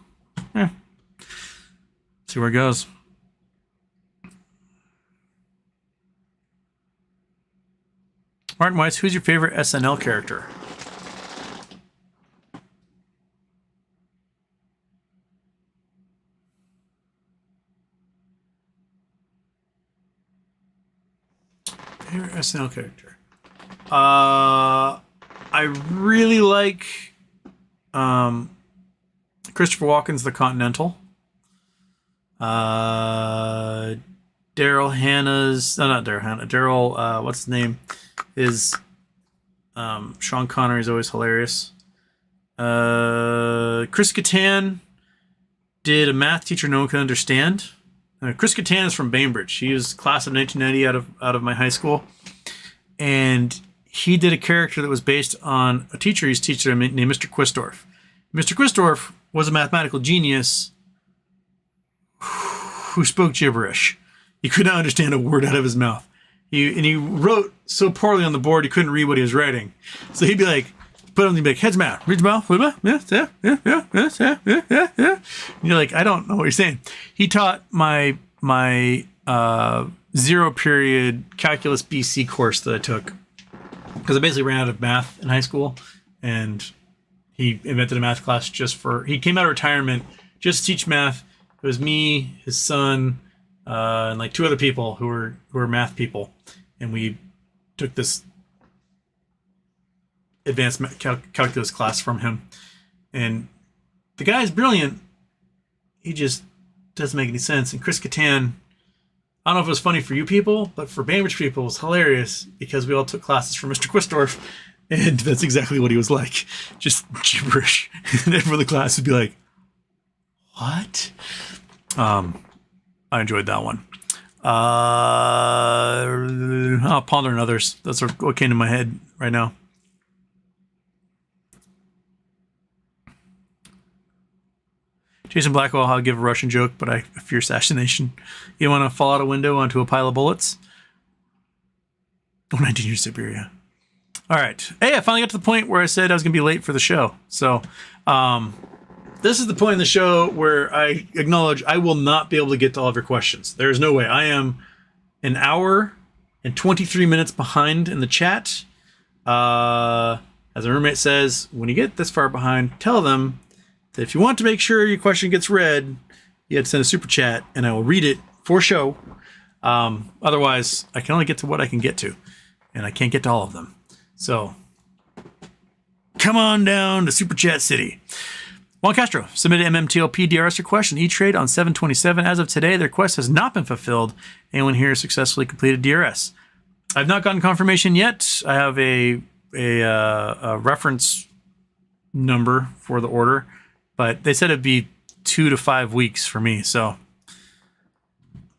see where it goes. Martin Weiss, who's your favorite SNL character? Favorite SNL character? I really like Christopher Walken's The Continental. Daryl Hannah's... No, not Daryl Hannah. Daryl, what's his name? Is Sean Connery is always hilarious. Chris Kattan did A Math Teacher No One Can Understand. Chris Kattan is from Bainbridge. He was class of 1990 out of my high school. And he did a character that was based on a teacher he's teaching named Mr. Quistorf. Mr. Quistorf was a mathematical genius who spoke gibberish. He could not understand a word out of his mouth. He wrote so poorly on the board he couldn't read what he was writing. So he'd be like, put on the big heads mouth, read your mouth, yeah. And you're like, I don't know what you're saying. He taught my 0 period calculus BC course that I took because I basically ran out of math in high school, and he invented a math class he came out of retirement just to teach math. It was me, his son, and like 2 other people who were math people, and we took this advanced calculus class from him. And the guy's brilliant, he just doesn't make any sense. And Chris Kattan, I don't know if it was funny for you people, but for Bainbridge people, it was hilarious because we all took classes from Mr. Quistorf, and that's exactly what he was like. Just gibberish. And everyone in the class would be like, what? I enjoyed that one. I'll ponder on others. That's what came to my head right now. Jason Blackwell, I'll give a Russian joke, but I fear assassination. You want to fall out a window onto a pile of bullets? 19 years Siberia. All right. Hey, I finally got to the point where I said I was going to be late for the show. So this is the point in the show where I acknowledge I will not be able to get to all of your questions. There is no way. I am an hour and 23 minutes behind in the chat. As a roommate says, when you get this far behind, tell them that if you want to make sure your question gets read, you have to send a super chat, and I will read it for show. Otherwise, I can only get to what I can get to, and I can't get to all of them. So, come on down to Super Chat City. Juan Castro submitted MMTLP DRS request in E-Trade on 7/27. As of today, the request has not been fulfilled. Anyone here successfully completed DRS? I've not gotten confirmation yet. I have a reference number for the order, but they said it'd be 2 to 5 weeks for me. So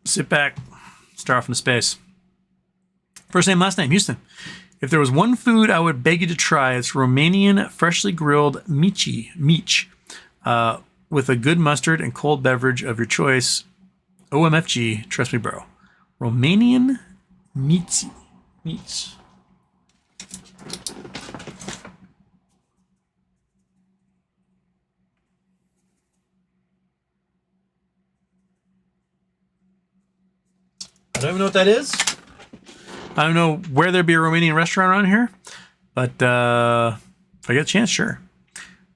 sit back, start off in the space. First name, last name, Houston. If there was one food I would beg you to try, it's Romanian freshly grilled meech, with a good mustard and cold beverage of your choice. OMFG, trust me, bro. Romanian meats. I don't even know what that is. I don't know where there'd be a Romanian restaurant around here, but if I get a chance, sure.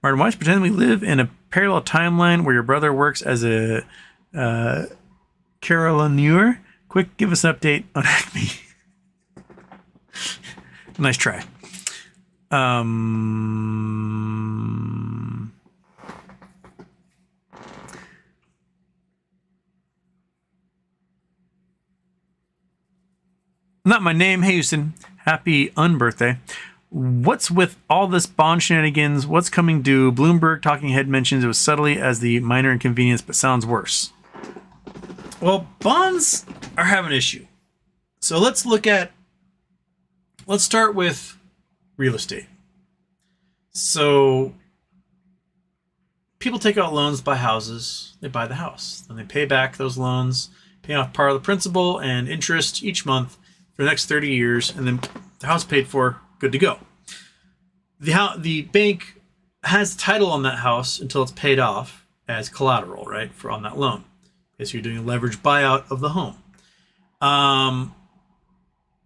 Martin Weiss, pretend we live in a parallel timeline where your brother works as a carolinier. Quick, give us an update on Acme. Nice try. Not my name. Hey, Houston. Happy unbirthday. What's with all this bond shenanigans? What's coming due? Bloomberg talking head mentions it was subtly as the minor inconvenience, but sounds worse. Well, bonds are having an issue. So let's start with real estate. So people take out loans, buy houses, they buy the house. Then they pay back those loans, pay off part of the principal and interest each month for the next 30 years, and then the house paid for, good to go. The bank has title on that house until it's paid off as collateral, right, for on that loan. Okay, so you're doing a leveraged buyout of the home.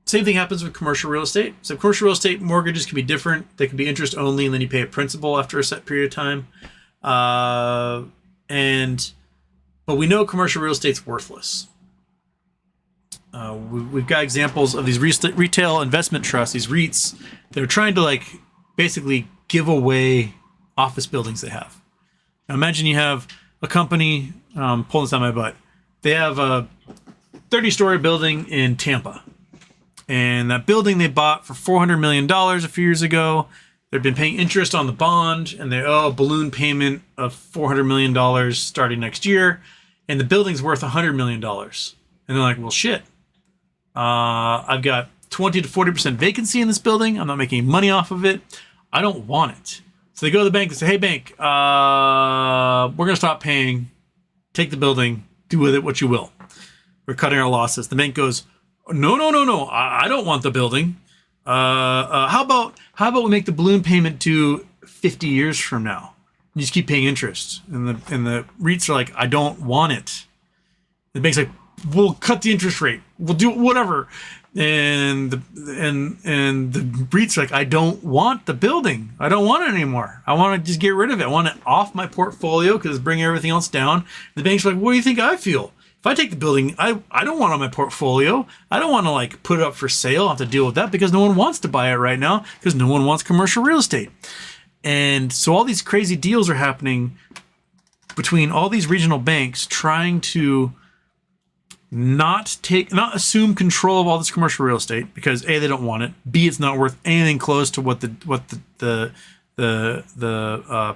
Same thing happens with commercial real estate. So commercial real estate mortgages can be different. They can be interest only, and then you pay a principal after a set period of time. But we know commercial real estate's worthless. We've got examples of these retail investment trusts, these REITs, that are trying to basically give away office buildings they have. Now imagine you have a company, pulling this out my butt. They have a 30-story building in Tampa. And that building they bought for $400 million a few years ago. They've been paying interest on the bond, and they owe a balloon payment of $400 million starting next year. And the building's worth $100 million. And they're like, well, shit. I've got 20 to 40% vacancy in this building. I'm not making money off of it. I don't want it. So they go to the bank and say, hey, bank, we're going to stop paying. Take the building. Do with it what you will. We're cutting our losses. The bank goes, no. I don't want the building. How about we make the balloon payment to 50 years from now? You just keep paying interest. And the REITs are like, I don't want it. The bank's like, we'll cut the interest rate. We'll do whatever. And the REITs are like, I don't want the building. I don't want it anymore. I want to just get rid of it. I want it off my portfolio because it's bringing everything else down. The bank's like, what do you think I feel? If I take the building, I don't want it on my portfolio. I don't want to put it up for sale. I'll have to deal with that because no one wants to buy it right now because no one wants commercial real estate. And so all these crazy deals are happening between all these regional banks trying to not assume control of all this commercial real estate because A, they don't want it, B, it's not worth anything close to what the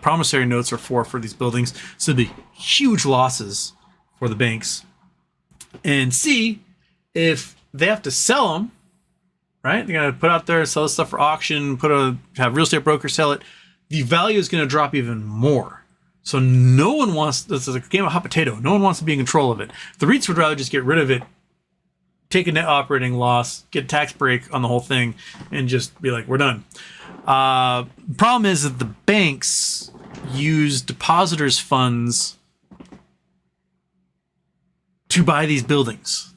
promissory notes are for these buildings. So there'd be huge losses for the banks. And C, if they have to sell them, right? They're going to put out there, sell this stuff for auction, have real estate brokers sell it. The value is going to drop even more. So no one wants, this is a game of hot potato. No one wants to be in control of it. The REITs would rather just get rid of it, take a net operating loss, get a tax break on the whole thing, and just be like, we're done. Problem is that the banks use depositors' funds to buy these buildings.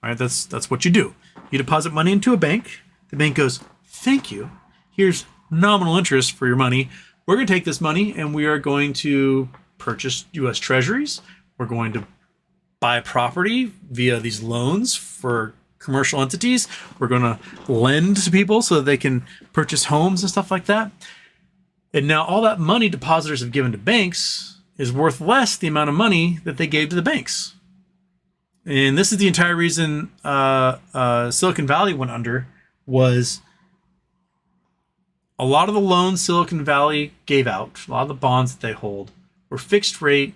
All right, that's what you do. You deposit money into a bank. The bank goes, thank you. Here's nominal interest for your money. We're going to take this money and we are going to purchase U.S. Treasuries. We're going to buy property via these loans for commercial entities. We're going to lend to people so that they can purchase homes and stuff like that. And now all that money depositors have given to banks is worth less the amount of money that they gave to the banks. And this is the entire reason Silicon Valley went under, was a lot of the loans Silicon Valley gave out, a lot of the bonds that they hold, were fixed rate,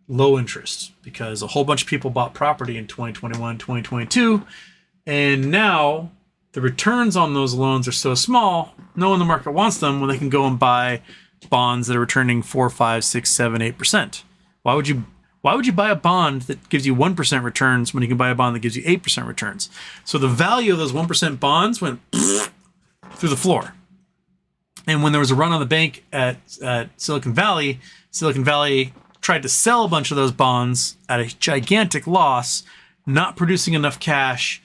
low interest, because a whole bunch of people bought property in 2021, 2022. And now the returns on those loans are so small, no one in the market wants them when they can go and buy bonds that are returning 4, 5, 6, 7, 8%. Why would you buy a bond that gives you 1% returns when you can buy a bond that gives you 8% returns? So the value of those 1% bonds went through the floor. And when there was a run on the bank at Silicon Valley tried to sell a bunch of those bonds at a gigantic loss, not producing enough cash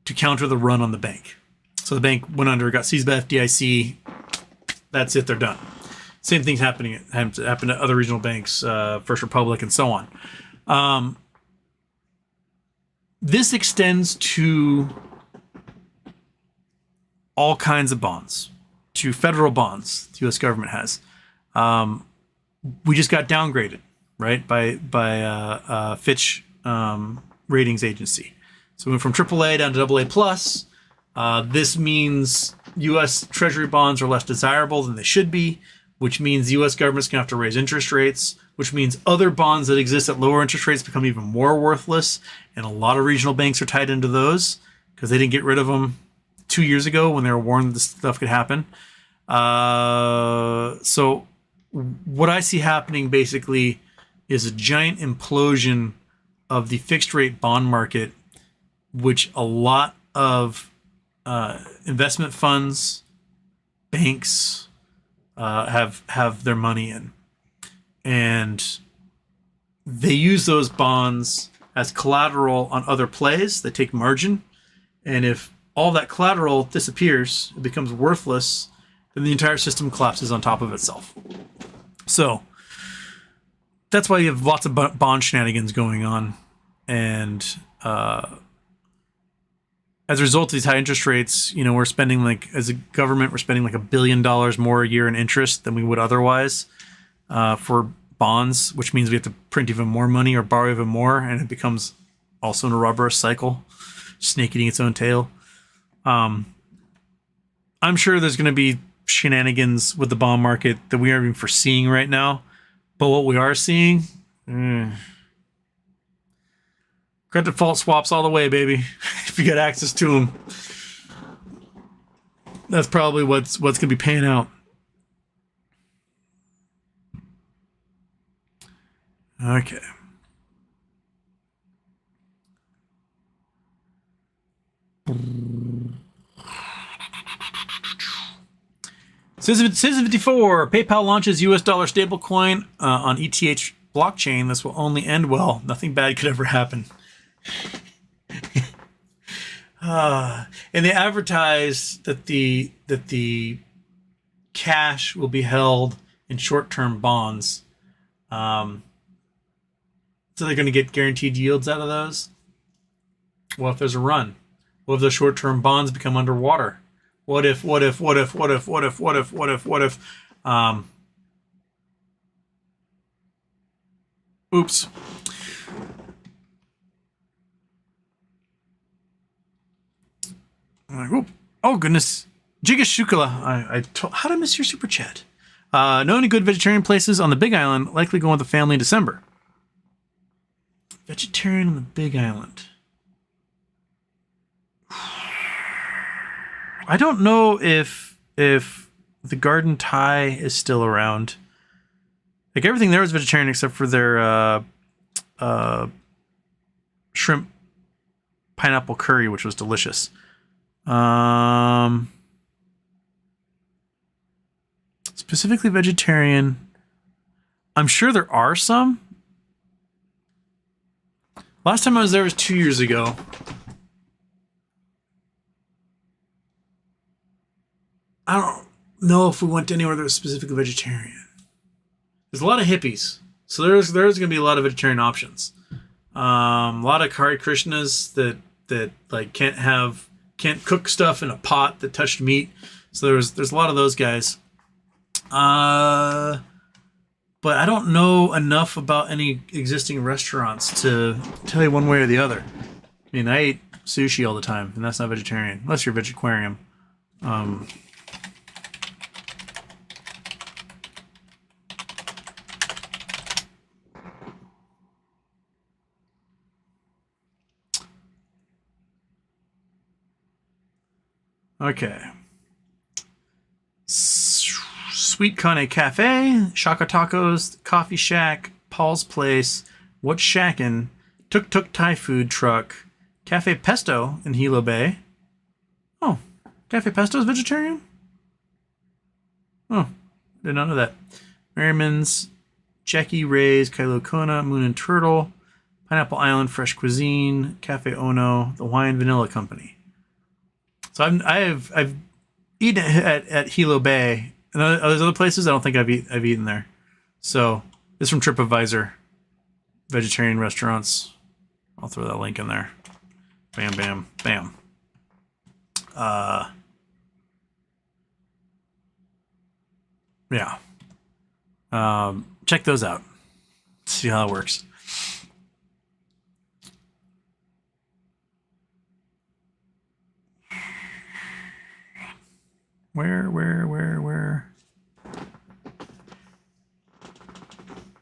to counter the run on the bank. So the bank went under, got seized by FDIC. That's it, they're done. Same thing's happened to other regional banks, First Republic, and so on. This extends to all kinds of bonds, to federal bonds the U.S. government has. We just got downgraded, right, by Fitch ratings agency. So we went from AAA down to AA+. This means U.S. Treasury bonds are less desirable than they should be, which means the U.S. government's going to have to raise interest rates, which means other bonds that exist at lower interest rates become even more worthless. And a lot of regional banks are tied into those because they didn't get rid of them 2 years ago when they were warned this stuff could happen. So what I see happening basically is a giant implosion of the fixed rate bond market, which a lot of investment funds, banks have their money in. And they use those bonds as collateral on other plays. They take margin. And if all that collateral disappears, it becomes worthless, then the entire system collapses on top of itself. So that's why you have lots of bond shenanigans going on. And as a result of these high interest rates, we're spending as a government, we're spending $1 billion more a year in interest than we would otherwise for bonds, which means we have to print even more money or borrow even more. And it becomes also in a rubber cycle, snake eating its own tail. I'm sure there's going to be shenanigans with the bond market that we aren't even foreseeing right now. But what we are seeing, credit default swaps all the way, baby. If you get access to them, that's probably what's going to be paying out. Okay. Citizen 54, PayPal launches US dollar stablecoin on ETH blockchain. This will only end well. Nothing bad could ever happen. And they advertise that the cash will be held in short-term bonds. So they're going to get guaranteed yields out of those. What if there's a run? What if the short-term bonds become underwater? What if Oops. I'm like, oh goodness. Jiga Shukala. How did I miss your super chat? Know any good vegetarian places on the Big Island? Likely going with the family in December. Vegetarian on the Big Island. I don't know if the Garden Thai is still around. Like everything there was vegetarian except for their shrimp pineapple curry, which was delicious. Specifically vegetarian. I'm sure there are some. Last time I was there was 2 years ago. I don't know if we went to anywhere that was specifically vegetarian. There's a lot of hippies, so there's going to be a lot of vegetarian options. A lot of Hare Krishnas that like can't cook stuff in a pot that touched meat. So there's a lot of those guys. But I don't know enough about any existing restaurants to tell you one way or the other. I mean, I eat sushi all the time, and that's not vegetarian, unless you're vegetarian. Okay. Sweet Kane Cafe, Shaka Tacos, Coffee Shack, Paul's Place, What's Shackin', Tuk Tuk Thai Food Truck, Cafe Pesto in Hilo Bay. Oh, Cafe Pesto is vegetarian? Oh, did not know that. Merriman's, Jackie Ray's, Kylo Kona, Moon and Turtle, Pineapple Island Fresh Cuisine, Cafe Ono, the Hawaiian Vanilla Company. So I've eaten at Hilo Bay. And those other places, I don't think I've eaten there. So this is from TripAdvisor, vegetarian restaurants. I'll throw that link in there. Bam, bam, bam. Yeah. Check those out. See how it works. Where?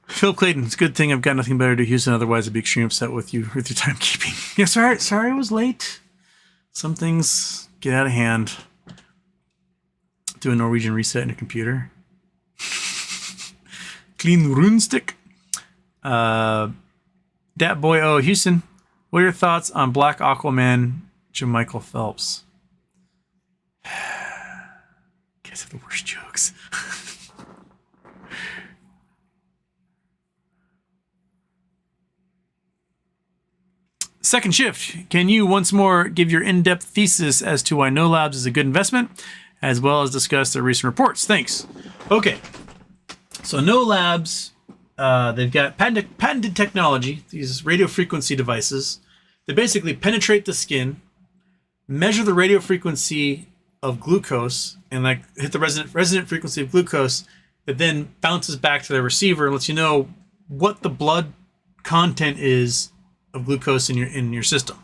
Phil Clayton, it's a good thing I've got nothing better to do, Houston. Otherwise, I'd be extremely upset with you with your timekeeping. Yeah, sorry I was late. Some things get out of hand. Do a Norwegian reset in your computer. Clean runestick. Dat boy, oh, Houston, what are your thoughts on Black Aquaman, Jermichael Phelps? Guys have the worst jokes. Second shift. Can you once more give your in-depth thesis as to why No Labs is a good investment, as well as discuss their recent reports? Thanks. Okay. So No Labs, they've got patented technology, these radio frequency devices that basically penetrate the skin, measure the radio frequency of glucose, and like hit the resonant frequency of glucose that then bounces back to the receiver and lets you know what the blood content is of glucose in your system.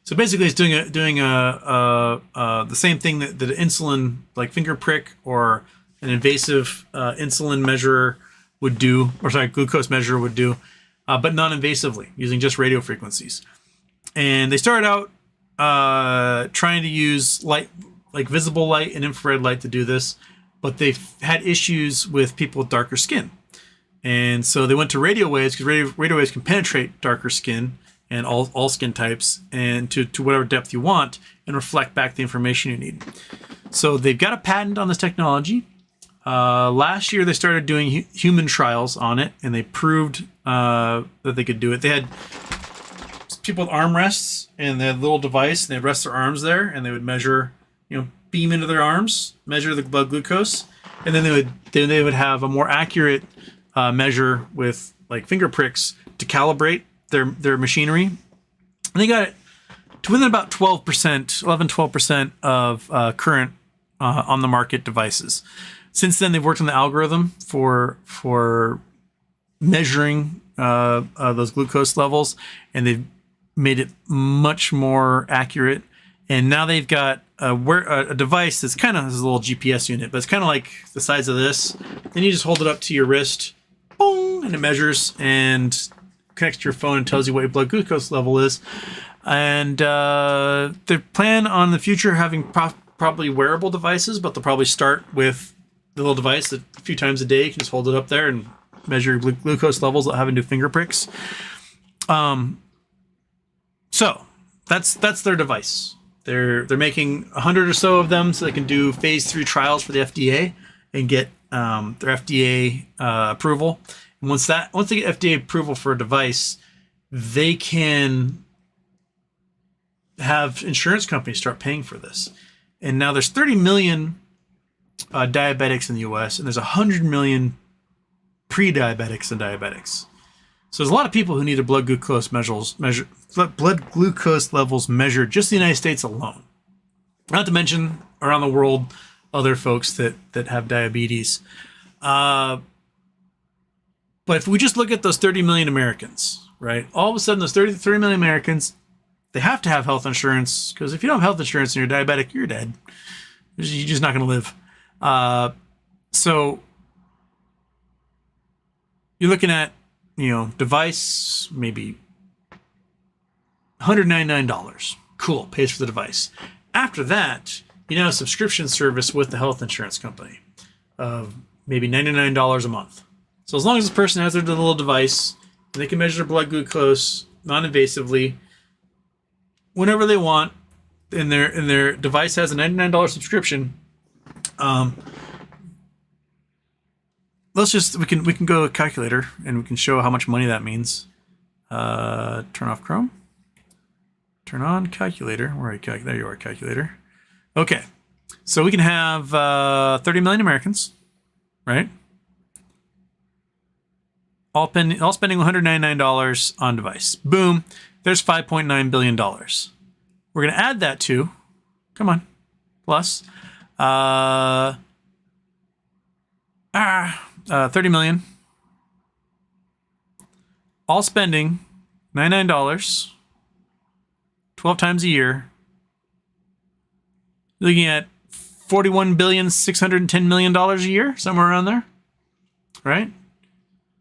So basically, it's doing the same thing that an insulin like finger prick or an invasive insulin measurer would do, or sorry, glucose measurer would do, but non-invasively using just radio frequencies. And they started out trying to use light, like visible light and infrared light, to do this, but they've had issues with people with darker skin. And so they went to radio waves, because radio waves can penetrate darker skin and all skin types, and to whatever depth you want, and reflect back the information you need. So they've got a patent on this technology. Last year they started doing human trials on it, and they proved that they could do it. They had people with armrests, and they had a little device, and they'd rest their arms there, and they would measure, beam into their arms, measure the blood glucose, and then they would have a more accurate measure with like finger pricks to calibrate their machinery. And they got it to within about 12% of current on the market devices. Since then, they've worked on the algorithm for measuring those glucose levels, and they've made it much more accurate. And now they've got a device that's kind of a little GPS unit, but it's kind of like the size of this. Then you just hold it up to your wrist, boom, and it measures and connects to your phone and tells you what your blood glucose level is. And they plan on the future having probably wearable devices, but they'll probably start with the little device that a few times a day you can just hold it up there and measure glucose levels without having to do finger pricks. So that's their device. They're making 100 or so of them so they can do phase 3 trials for the FDA and get their FDA approval. And once they get FDA approval for a device, they can have insurance companies start paying for this. And now there's 30 million diabetics in the US, and there's 100 million pre-diabetics and diabetics. So there's a lot of people who need their blood glucose levels measured just in the United States alone. Not to mention around the world, other folks that have diabetes. But if we just look at those 30 million Americans, right? All of a sudden, those 30 million Americans, they have to have health insurance, because if you don't have health insurance and you're diabetic, you're dead. You're just not going to live. So you're looking at, device, maybe $199. Cool, pays for the device. After that, a subscription service with the health insurance company of maybe $99 a month. So as long as this person has their little device, and they can measure their blood glucose non-invasively whenever they want, and their device has a $99 subscription. We can go to a calculator and we can show how much money that means. Turn off Chrome. Turn on calculator. Where are you? There you are, calculator. Okay, so we can have 30 million Americans, right? All spending $199 on device. Boom. There's $5.9 billion. We're going to add that to, come on, plus 30 million. All spending $99, 12 times a year. You're looking at $41,610,000,000 a year, somewhere around there, right?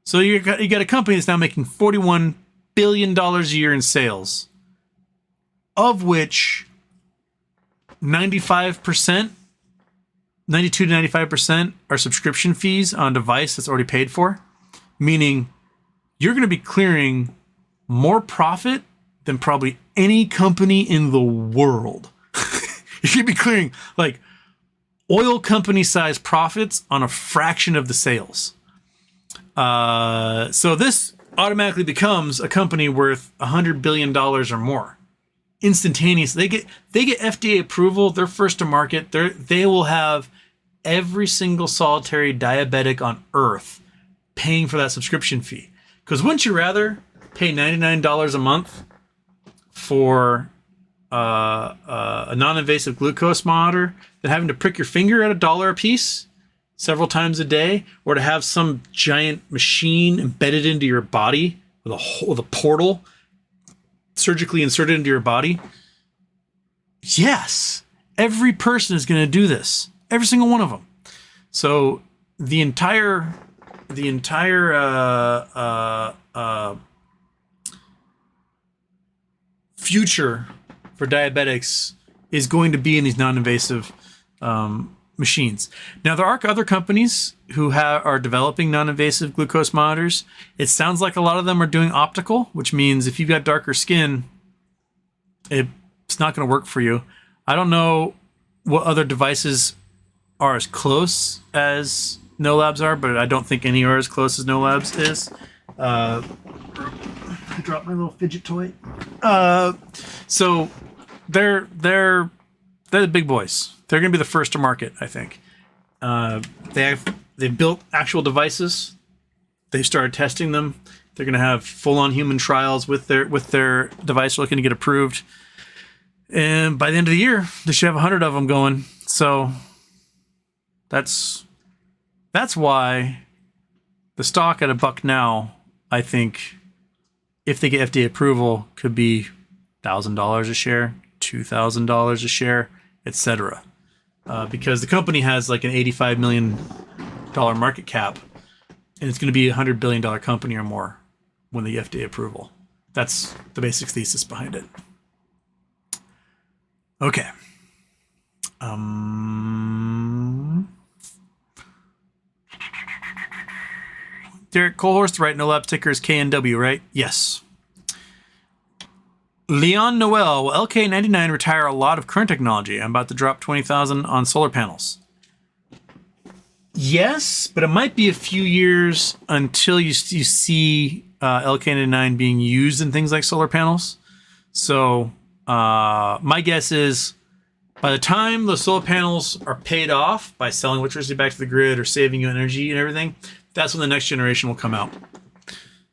So you got a company that's now making $41 billion a year in sales, of which 95%, 92 to 95% are subscription fees on a device that's already paid for, meaning you're going to be clearing more profit than probably any company in the world. You should be clearing like oil company size profits on a fraction of the sales. So this automatically becomes a company worth $100 billion or more instantaneously. They get FDA approval. They're first to market. They will have every single solitary diabetic on earth paying for that subscription fee. Because wouldn't you rather pay $99 a month for a non-invasive glucose monitor than having to prick your finger at $1 a piece several times a day, or to have some giant machine embedded into your body with a portal surgically inserted into your body? Yes, every person is going to do this. Every single one of them. So the entire future for diabetics is going to be in these non-invasive machines. Now, there are other companies who are developing non-invasive glucose monitors. It sounds like a lot of them are doing optical, which means if you've got darker skin, it's not going to work for you. I don't know what other devices are as close as NOLabs are, but I don't think any are as close as NOLabs is. I dropped my little fidget toy. So they're the big boys. They're going to be the first to market, I think. They've built actual devices. They've started testing them. They're going to have full-on human trials with their device looking to get approved. And by the end of the year, they should have 100 of them going. So that's why the stock at $1 now I think if they get FDA approval, could be $1,000 a share, $2,000 a share, etc. Because the company has like an $85 million market cap, and it's going to be a $100 billion company or more when they get FDA approval. That's the basic thesis behind it. Okay. Derek Colhorst, right? No lab ticker is KNW, right? Yes. Leon Noel, will LK99 retire a lot of current technology? I'm about to drop 20,000 on solar panels. Yes, but it might be a few years until you see LK99 being used in things like solar panels. So my guess is by the time the solar panels are paid off by selling electricity back to the grid or saving you energy and everything, that's when the next generation will come out.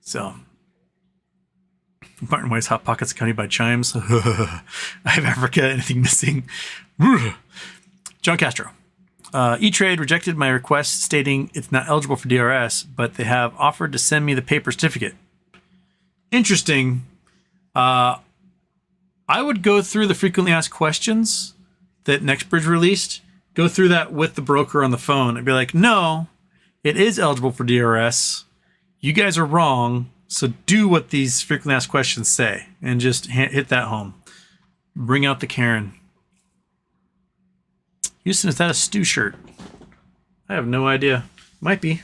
So Martin White's Hot Pockets accompanied by chimes. I have Africa, anything missing? John Castro. E-Trade rejected my request stating it's not eligible for DRS, but they have offered to send me the paper certificate. Interesting. I would go through the frequently asked questions that NextBridge released. Go through that with the broker on the phone and be like, no, it is eligible for DRS. You guys are wrong. So do what these frequently asked questions say and just hit that home. Bring out the Karen. Houston, is that a Stu shirt? I have no idea. Might be.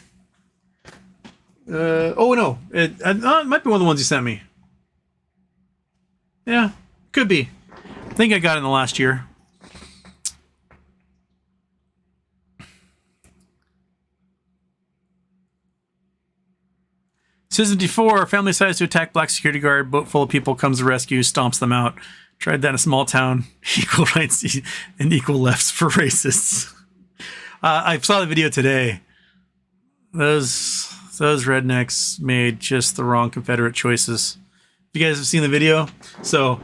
Oh, no. It might be one of the ones you sent me. Yeah, could be. I think I got it in the last year. Citizen D4, family decides to attack black security guard. Boat full of people comes to rescue, stomps them out. Tried that in a small town. Equal rights and equal lefts for racists. I saw the video today. Those rednecks made just the wrong Confederate choices. You guys have seen the video? So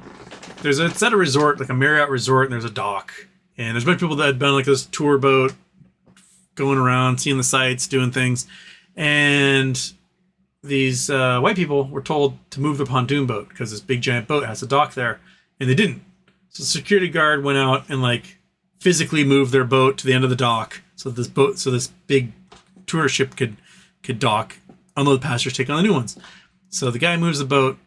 it's at a resort, like a Marriott resort, and there's a dock. And there's a bunch of people that had been on like this tour boat, going around, seeing the sights, doing things. And these white people were told to move the pontoon boat because this big giant boat has a dock there, and they didn't. So the security guard went out and like physically moved their boat to the end of the dock so this big tour ship could dock, unload the passengers, take on the new ones. So the guy moves the boat.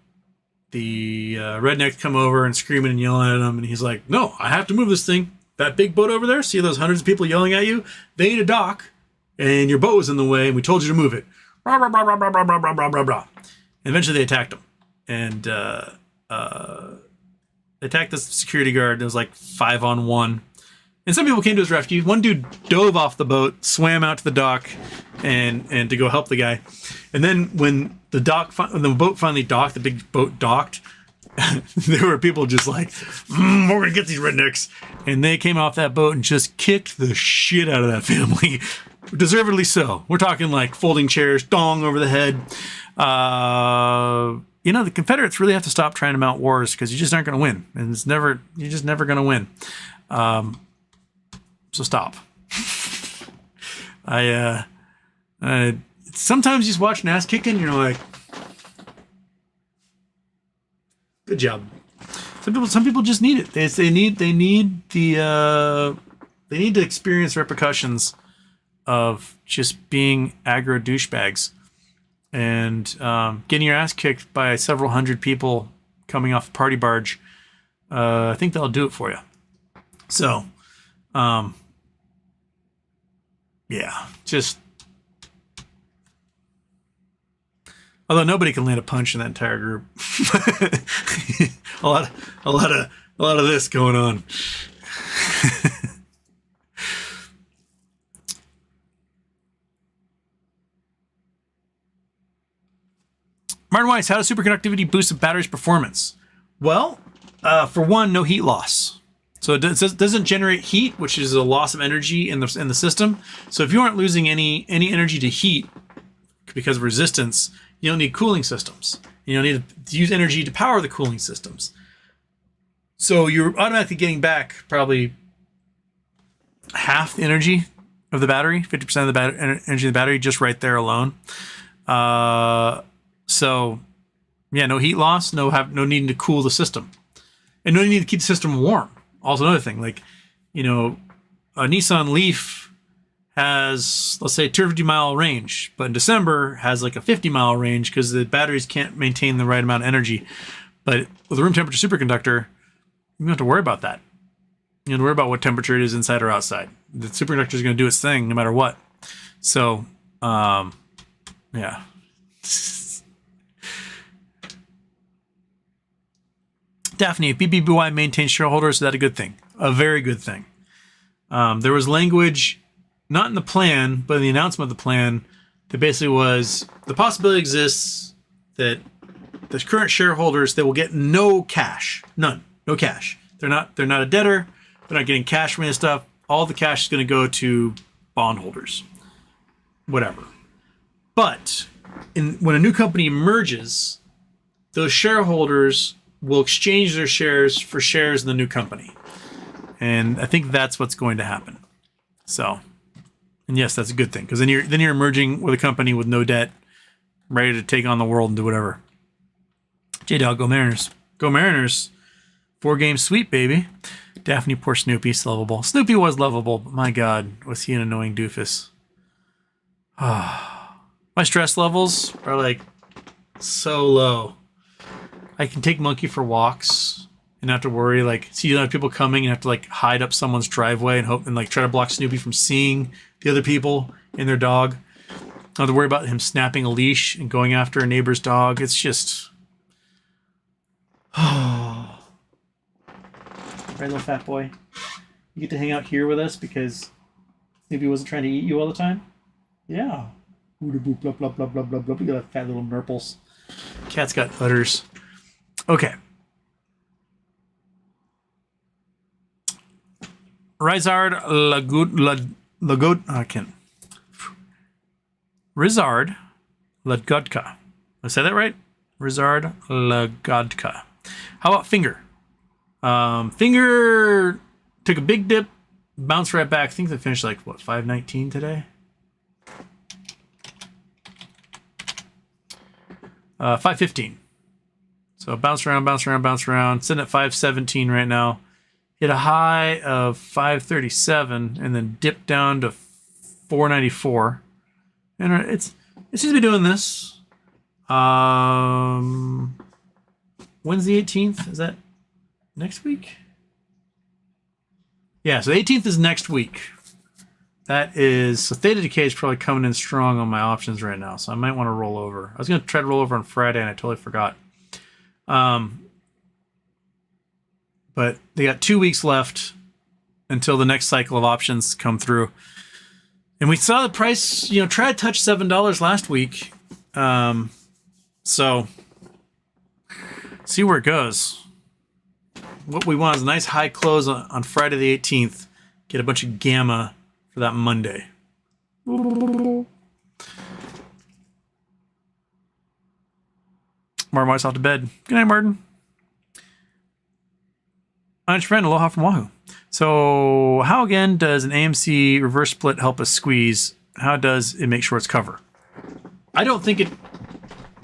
The rednecks come over and screaming and yelling at him, and he's like, "No, I have to move this thing. That big boat over there. See those hundreds of people yelling at you? They need a dock, and your boat was in the way, and we told you to move it." Blah, blah, blah, blah, blah, blah, blah, blah, blah, blah. And eventually they attacked him. And they attacked the security guard. There was like 5-on-1. And some people came to his rescue. One dude dove off the boat, swam out to the dock, and to go help the guy. And then when the boat finally docked, the big boat docked, there were people just like, we're going to get these rednecks. And they came off that boat and just kicked the shit out of that family. Deservedly so. We're talking like folding chairs, dong over the head. The Confederates really have to stop trying to mount wars because you just aren't going to win. And you're just never going to win. So stop. Sometimes you just watch an ass kicking, you're like, good job. Some people just need it. They need to experience repercussions of just being aggro douchebags and getting your ass kicked by several hundred people coming off a party barge. I think that'll do it for you. So, yeah, just although nobody can land a punch in that entire group. a lot of this going on. Martin Weiss, how does superconductivity boost a battery's performance? Well, for one, no heat loss. So it doesn't generate heat, which is a loss of energy in the system. So if you aren't losing any energy to heat because of resistance, you don't need cooling systems. You don't need to use energy to power the cooling systems. So you're automatically getting back probably half the energy of the battery, 50% of the energy of the battery, just right there alone. So, yeah, no heat loss, no needing to cool the system, and no need to keep the system warm. Also, another thing, like, you know, a Nissan Leaf has, let's say, a 250-mile range, but in December has like a 50-mile range because the batteries can't maintain the right amount of energy. But with a room temperature superconductor, you don't have to worry about that. You don't have to worry about what temperature it is inside or outside. The superconductor is going to do its thing no matter what. So, yeah. Daphne, if BBBY maintains shareholders, is that a good thing? A very good thing. There was language, not in the plan, but in the announcement of the plan, that basically was the possibility exists that the current shareholders, they will get no cash, none, no cash. They're not a debtor. They're not getting cash from this stuff. All the cash is going to go to bondholders, whatever. But when a new company emerges, those shareholders will exchange their shares for shares in the new company. And I think that's what's going to happen. So, and yes, that's a good thing, because then you're emerging with a company with no debt, ready to take on the world and do whatever. J-Dog, go Mariners. Go Mariners. 4-game sweep, baby. Daphne, poor Snoopy's lovable. Snoopy was lovable, but my God, was he an annoying doofus. My stress levels are like so low. I can take Monkey for walks and not have to worry, like, see other people coming and have to like hide up someone's driveway and hope and like try to block Snoopy from seeing the other people and their dog. I don't have to worry about him snapping a leash and going after a neighbor's dog. It's just, right, little fat boy. You get to hang out here with us because Snoopy wasn't trying to eat you all the time? Yeah. Blah, blah, blah, blah, blah, blah, blah. Look at that fat little nurples. Cat's got udders. Okay. Rizard Lagod, I can't. Rizard Lagodka. Did I say that right? Rizard Lagodka. How about Finger? Finger took a big dip, bounced right back. I think they finished like, what, 519 today? 515. So bounce around, bounce around, bounce around. Sitting at 517 right now. Hit a high of 537 and then dipped down to 494. And it seems to be doing this. When's the 18th? Is that next week? Yeah, so the 18th is next week. That is, so Theta Decay is probably coming in strong on my options right now, so I might want to roll over. I was going to try to roll over on Friday, and I totally forgot. But they got 2 weeks left until the next cycle of options come through. And we saw the price, try to touch $7 last week. So, see where it goes. What we want is a nice high close on Friday the 18th. Get a bunch of gamma for that Monday. Martin Weiss off to bed. Good night, Martin. I'm your friend. Aloha from Wahoo. So, how again does an AMC reverse split help us squeeze? How does it make shorts cover? I don't think it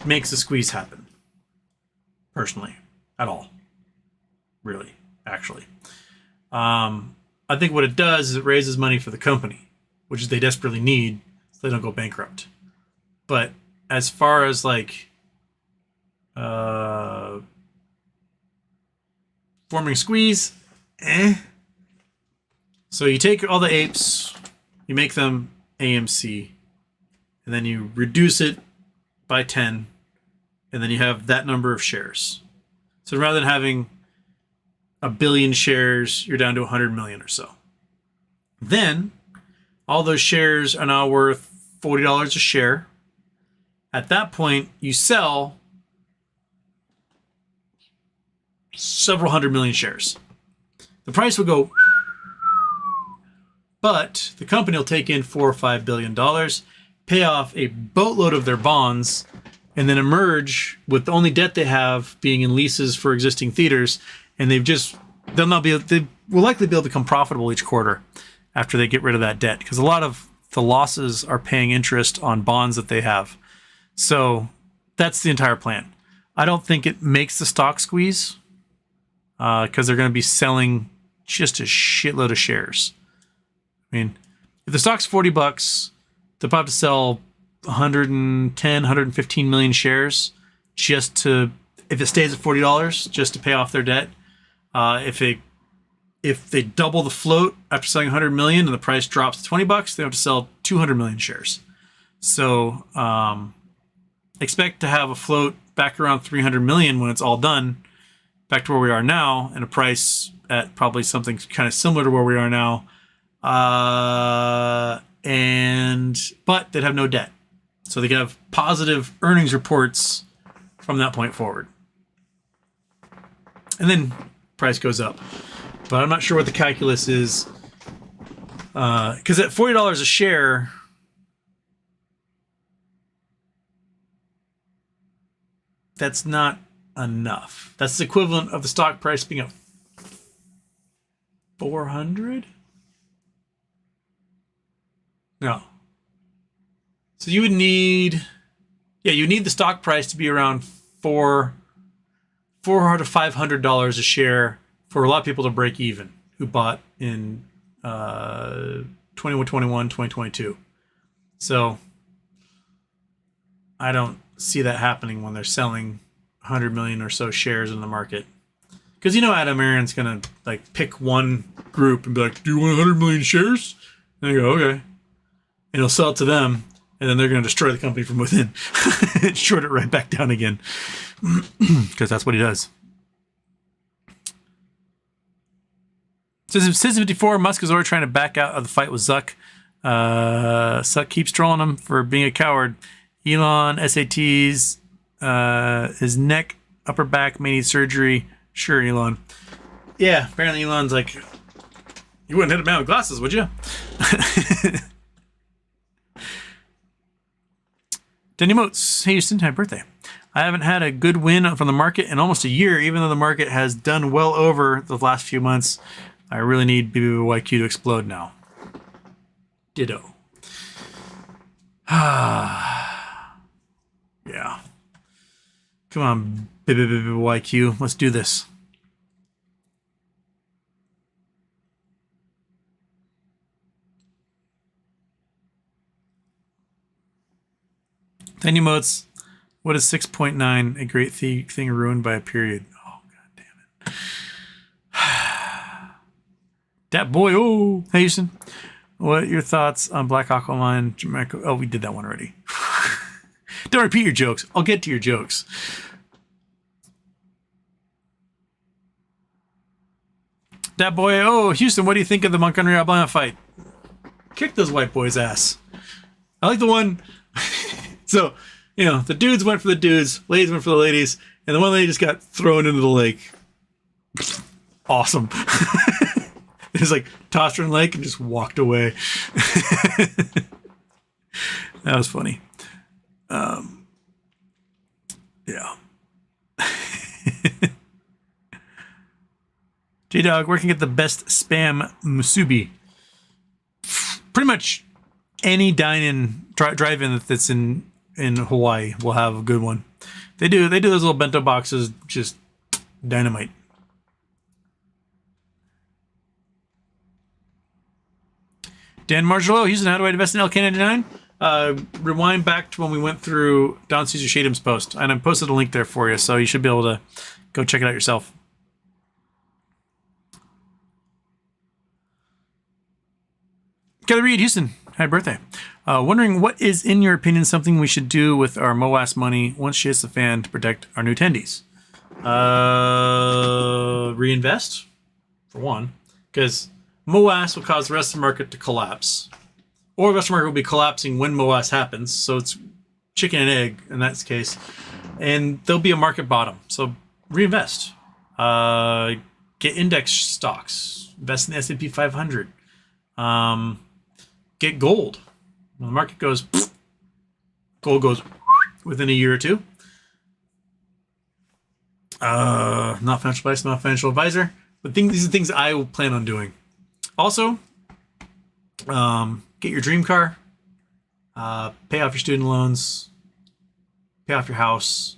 makes a squeeze happen. Personally. At all. Really. Actually. I think what it does is it raises money for the company, which is they desperately need so they don't go bankrupt. But as far as like forming squeeze, So you take all the apes, you make them AMC, and then you reduce it by 10, and then you have that number of shares. So rather than having a billion shares, you're down to 100 million or so. Then all those shares are now worth $40 a share. At that point, you sell several hundred million shares. The price will go, but the company will take in $4 or $5 billion, pay off a boatload of their bonds, and then emerge with the only debt they have being in leases for existing theaters. And they will likely be able to become profitable each quarter after they get rid of that debt, because a lot of the losses are paying interest on bonds that they have. So that's the entire plan. I don't think it makes the stock squeeze because they're going to be selling just a shitload of shares. I mean, if the stock's $40, they'll probably have to sell 110, 115 million shares just to, if it stays at $40, just to pay off their debt. If they double the float after selling 100 million and the price drops to $20, they have to sell 200 million shares. So expect to have a float back around 300 million when it's all done, back to where we are now, and a price at probably something kind of similar to where we are now. But they'd have no debt. So they could have positive earnings reports from that point forward. And then price goes up. But I'm not sure what the calculus is. Because at $40 a share, that's not enough. That's the equivalent of the stock price being at 400? No. So you would need, you need the stock price to be around $400 to $500 a share for a lot of people to break even who bought in 2021, 2022. So I don't see that happening when they're selling 100 million or so shares in the market. Because Adam Aron's going to like pick one group and be like, do you want 100 million shares? And they go, okay. And he'll sell it to them, and then they're going to destroy the company from within. Short it right back down again. Because that's what he does. Says 54, Musk is already trying to back out of the fight with Zuck. Zuck keeps trolling him for being a coward. Elon, SATs, his neck, upper back may need surgery. Sure, Elon. Yeah, apparently Elon's like, you wouldn't hit a man with glasses, would you? Denny Motes, hey Houston, happy birthday. I haven't had a good win from the market in almost a year, even though the market has done well over the last few months. I really need BBBYQ to explode now. Ditto. Yeah. Come on, BBBYQ. Let's do this. Tiny Motes, what is 6.9? A great thing ruined by a period. Oh, god damn it. Dat boy, oh. Hey, Houston. What are your thoughts on Black Aquaman, Jamaica? Oh, we did that one already. Don't repeat your jokes. I'll get to your jokes. Dat boy, oh, Houston, what do you think of the Montgomery Alabama fight? Kick those white boys' ass. I like the one... So, the dudes went for the dudes, ladies went for the ladies, and the one lady just got thrown into the lake. Awesome. They just tossed her in the lake and just walked away. That was funny. Yeah. J-Dog, where can you get the best spam musubi? Pretty much any dine-in, drive-in that's in Hawaii will have a good one. They do those little bento boxes, just dynamite. Dan Margelo, Houston, how do I invest in LK99? Rewind back to when we went through Don Sees Your Shaydim's post, and I posted a link there for you, so you should be able to go check it out yourself. Kelly Reed, Houston, happy birthday. Wondering what is, in your opinion, something we should do with our MOAS money once she hits the fan to protect our new attendees? Reinvest, for one, because MOAS will cause the rest of the market to collapse. Or the rest of the market will be collapsing when MOAS happens, so it's chicken and egg in that case. And there'll be a market bottom, so reinvest. Get index stocks. Invest in the S&P 500. Get gold. When the market goes, gold goes within a year or two. Not financial advice, not financial advisor. But these are things I will plan on doing. Also, get your dream car. Pay off your student loans. pay off your house,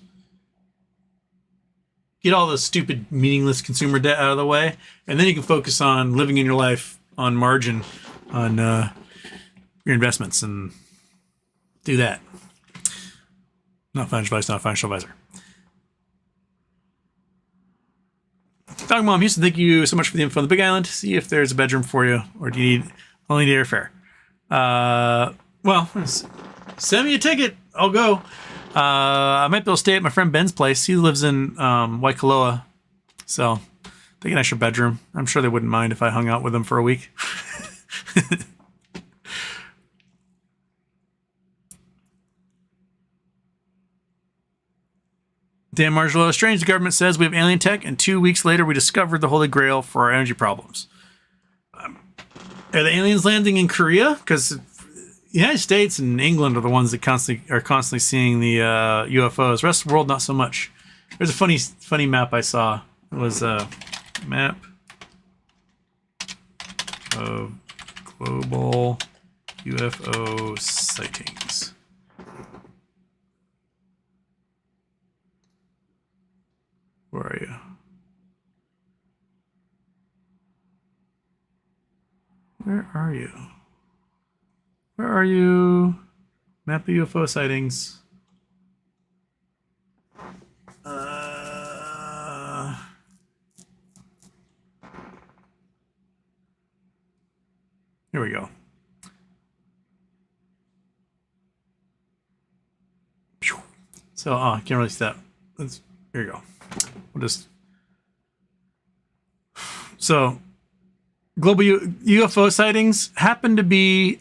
get all the stupid, meaningless consumer debt out of the way, and then you can focus on living in your life on margin on your investments and do that. Not financial advice, not a financial advisor. Dog Mom Houston, thank you so much for the info on the Big Island. See if there's a bedroom for you, or do you only need airfare? Well, send me a ticket. I'll go. I might be able to stay at my friend Ben's place. He lives in Waikoloa, so they get an extra bedroom. I'm sure they wouldn't mind if I hung out with them for a week. Dan Margelo, strange the government says we have alien tech, and 2 weeks later we discovered the Holy Grail for our energy problems. Are the aliens landing in Korea? Because the United States and England are the ones that are constantly seeing the UFOs. The rest of the world, not so much. There's a funny map I saw. It was a map of global UFO sightings. Where are you? Where are you? Where are you? Map of UFO sightings. Here we go. So, I can't really see that. Here you go. We'll just. So, global UFO sightings happen to be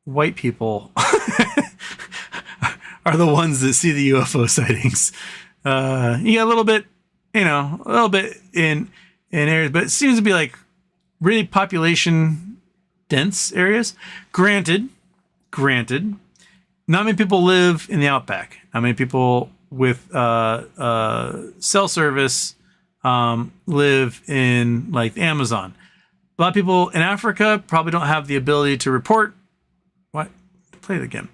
white people are the ones that see the UFO sightings. You got a little bit in areas, but it seems to be like really population dense areas. Granted, not many people live in the outback. Not many people with cell service live in like the Amazon. A lot of people in Africa probably don't have the ability to report. What? Play it again.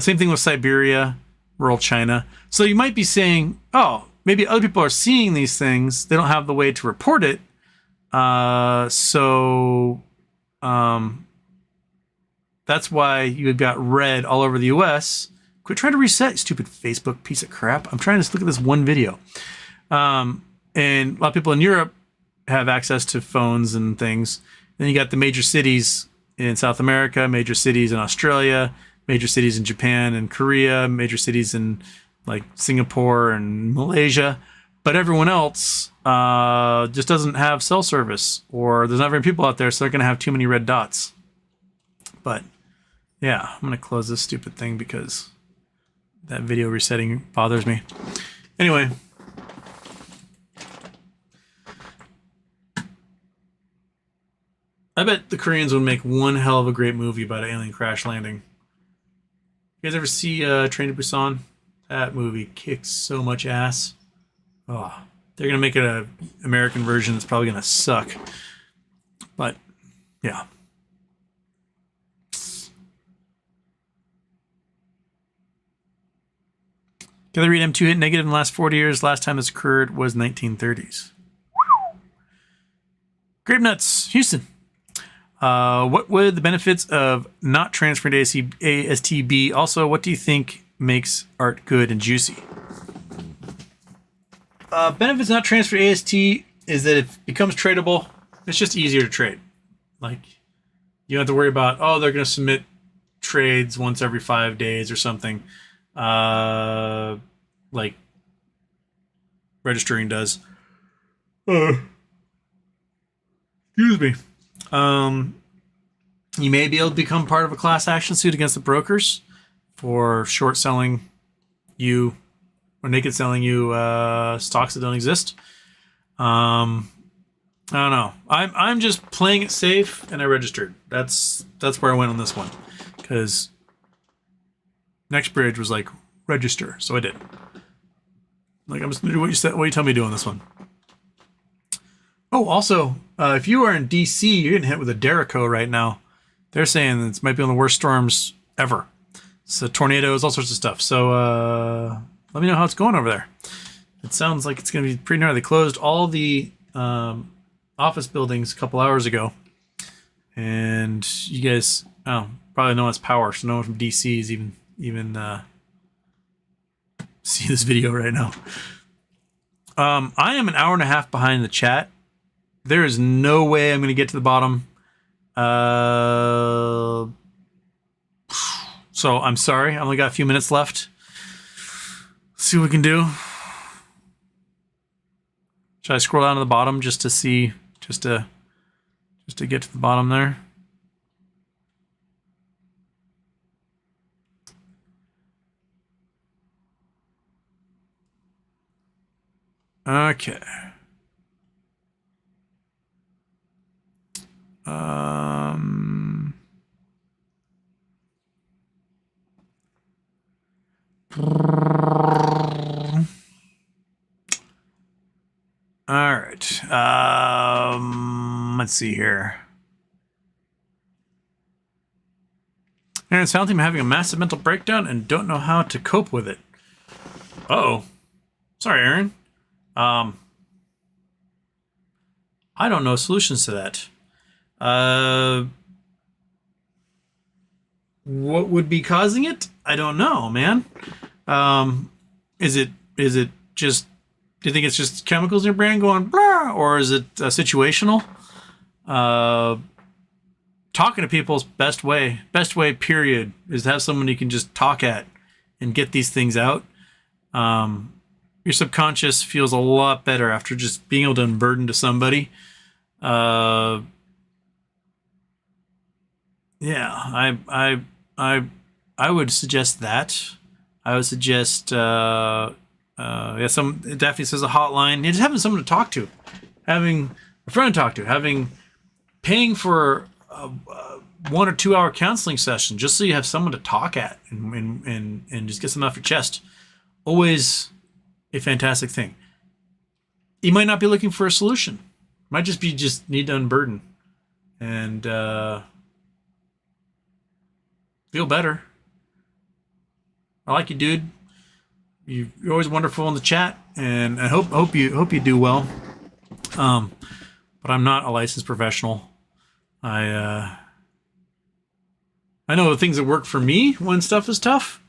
Same thing with Siberia, rural China. So you might be saying, oh, maybe other people are seeing these things. They don't have the way to report it. So that's why you've got red all over the US. Quit trying to reset, stupid Facebook piece of crap. I'm trying to look at this one video. And a lot of people in Europe have access to phones and things. Then you got the major cities in South America, major cities in Australia, major cities in Japan and Korea, major cities in like Singapore and Malaysia. But everyone else just doesn't have cell service, or there's not very many people out there, so they're going to have too many red dots. But yeah, I'm going to close this stupid thing because that video resetting bothers me. Anyway. I bet the Koreans would make one hell of a great movie about an alien crash landing. You guys ever see Train to Busan? That movie kicks so much ass. Oh, they're going to make it an American version that's probably going to suck. But, yeah. Can I read M2 hit negative in the last 40 years? Last time this occurred was 1930s. Grape Nuts, Houston. What would the benefits of not transferring to AST be? Also, what do you think makes art good and juicy? Benefits not transferred to AST is that it becomes tradable. It's just easier to trade. Like, you don't have to worry about, oh, they're going to submit trades once every 5 days or something. Like registering does. Excuse me. You may be able to become part of a class action suit against the brokers for short selling you or naked selling you stocks that don't exist. I don't know. I'm just playing it safe, and I registered. That's where I went on this one, because NextBridge was like register, so I did. Like, I'm just gonna do what you said. What you tell me to do on this one. Oh, also, if you are in DC, you're getting hit with a Derico right now. They're saying this might be one of the worst storms ever. So tornadoes, all sorts of stuff. So let me know how it's going over there. It sounds like it's going to be pretty gnarly. They closed all the office buildings a couple hours ago. And you guys probably know it's power, so no one from DC is even see this video right now. I am an hour and a half behind the chat. There is no way I'm going to get to the bottom. So I'm sorry. I only got a few minutes left. Let's see what we can do. Should I scroll down to the bottom just to see, just to get to the bottom there? Okay. All right. Let's see here. Aaron's found him having a massive mental breakdown and don't know how to cope with it. Uh-oh. Sorry, Aaron. I don't know solutions to that. What would be causing it? I don't know, man. Is it just, do you think it's just chemicals in your brain going blah, or is it situational? Talking to people's best way period is to have someone you can just talk at and get these things out. Your subconscious feels a lot better after just being able to unburden to somebody. Yeah, I would suggest that. I would suggest, yeah, Daphne says a hotline. Yeah, just having someone to talk to, having a friend to talk to, paying for a 1 or 2 hour counseling session just so you have someone to talk at and just get something off your chest. Always a fantastic thing. You might not be looking for a solution. Might just need to unburden and feel better. I like you, dude. You're always wonderful in the chat, and I hope you do well. But I'm not a licensed professional. I know the things that work for me when stuff is tough.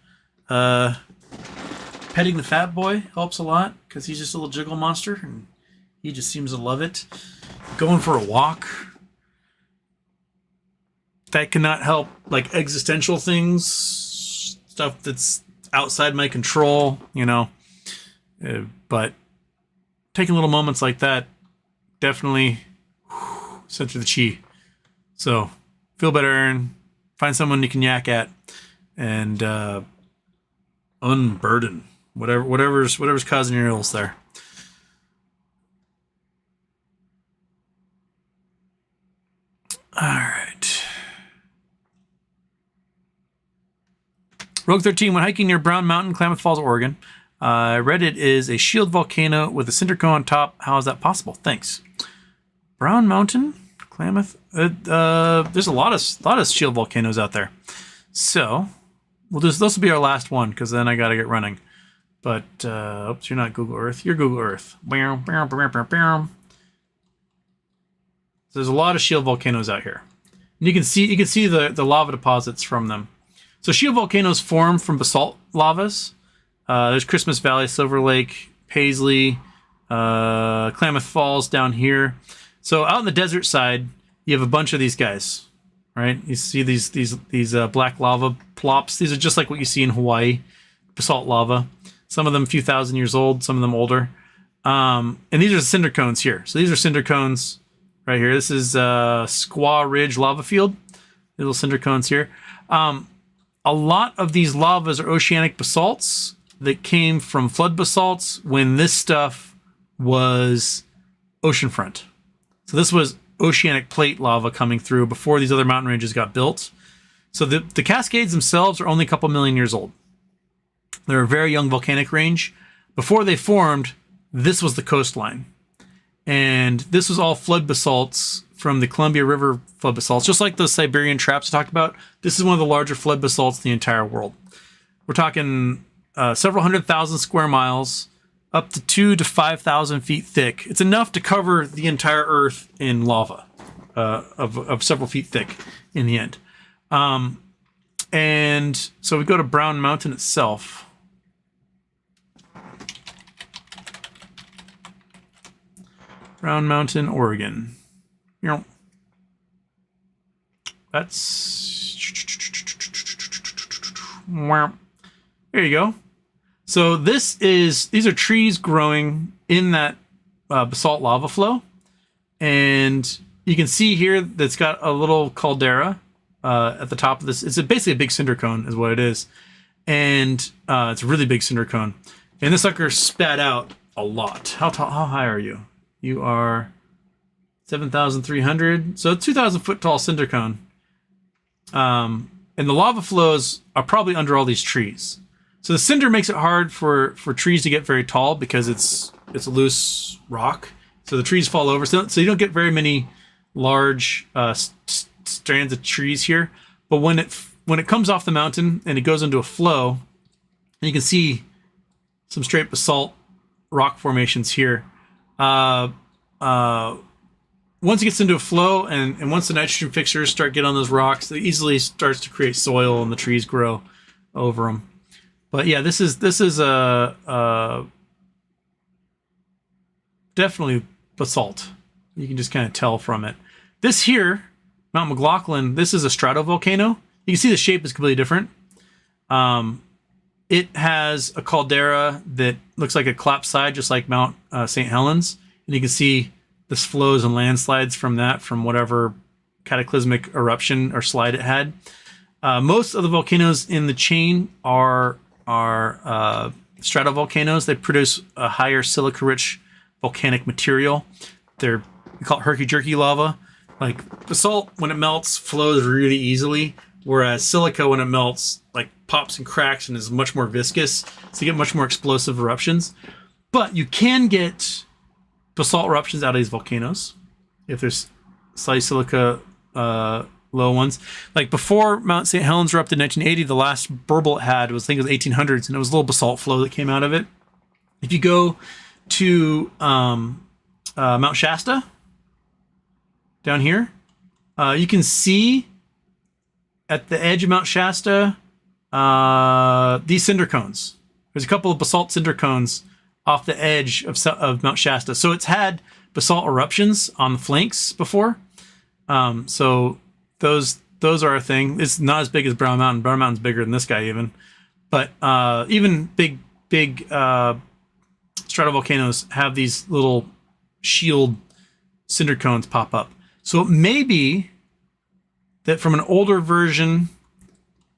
Petting the fat boy helps a lot because he's just a little jiggle monster, and he just seems to love it. Going for a walk. That cannot help, like existential things, stuff that's outside my control, you know. But taking little moments like that definitely center the chi. So feel better, Aaron. Find someone you can yak at, and unburden whatever's causing your ills there. All right. Rogue 13, when hiking near Brown Mountain, Klamath Falls, Oregon, I read it is a shield volcano with a cinder cone on top. How is that possible? Thanks. Brown Mountain, Klamath. There's a lot of shield volcanoes out there. So this will be our last one because then I got to get running. But oops, you're not Google Earth. You're Google Earth. There's a lot of shield volcanoes out here. And you can see the lava deposits from them. So shield volcanoes form from basalt lavas. There's Christmas Valley, Silver Lake, Paisley, Klamath Falls down here. So out in the desert side, you have a bunch of these guys, right? You see these black lava plops. These are just like what you see in Hawaii, basalt lava. Some of them a few thousand years old, some of them older. And these are cinder cones here. So these are cinder cones right here. This is Squaw Ridge lava field. Little cinder cones here. A lot of these lavas are oceanic basalts that came from flood basalts when this stuff was oceanfront. So this was oceanic plate lava coming through before these other mountain ranges got built. So the Cascades themselves are only a couple million years old. They're a very young volcanic range. Before they formed, this was the coastline. And this was all flood basalts from the Columbia River flood basalts, just like those Siberian traps I talked about. This is one of the larger flood basalts in the entire world. We're talking several 100,000 square miles, up to 2,000 to 5,000 feet thick. It's enough to cover the entire Earth in lava, of several feet thick in the end. And so we go to Brown Mountain itself. Brown Mountain, Oregon. You know, that's... There you go. So these are trees growing in that basalt lava flow. And you can see here that's got a little caldera at the top of this. It's basically a big cinder cone is what it is. And it's a really big cinder cone. And this sucker spat out a lot. How high are you? You are 7,300. So 2,000 foot tall cinder cone. And the lava flows are probably under all these trees. So the cinder makes it hard for trees to get very tall because it's a loose rock. So the trees fall over. So you don't get very many large strands of trees here. But when it comes off the mountain and it goes into a flow, and you can see some straight basalt rock formations here. Once it gets into a flow and once the nitrogen fixers start getting on those rocks, it easily starts to create soil and the trees grow over them. But yeah, this is definitely basalt. You can just kind of tell from it. This here, Mount McLaughlin, this is a stratovolcano. You can see the shape is completely different. It has a caldera that looks like a collapsed side, just like Mount St. Helens. And you can see this flows and landslides from whatever cataclysmic eruption or slide it had. Most of the volcanoes in the chain are stratovolcanoes. They produce a higher silica-rich volcanic material. We call it herky-jerky lava. Like basalt, when it melts, flows really easily, whereas silica, when it melts, like pops and cracks and is much more viscous, so you get much more explosive eruptions. But you can get basalt eruptions out of these volcanoes if there's slightly silica low ones. Like before Mount St. Helens erupted in 1980, the last burble it had was, I think it was 1800s, and it was a little basalt flow that came out of it. If you go to Mount Shasta down here, you can see at the edge of Mount Shasta these cinder cones. There's a couple of basalt cinder cones off the edge of Mount Shasta. So it's had basalt eruptions on the flanks before. So those are a thing. It's not as big as Brown Mountain. Brown Mountain's bigger than this guy even. But even big stratovolcanoes have these little shield cinder cones pop up. So it may be that from an older version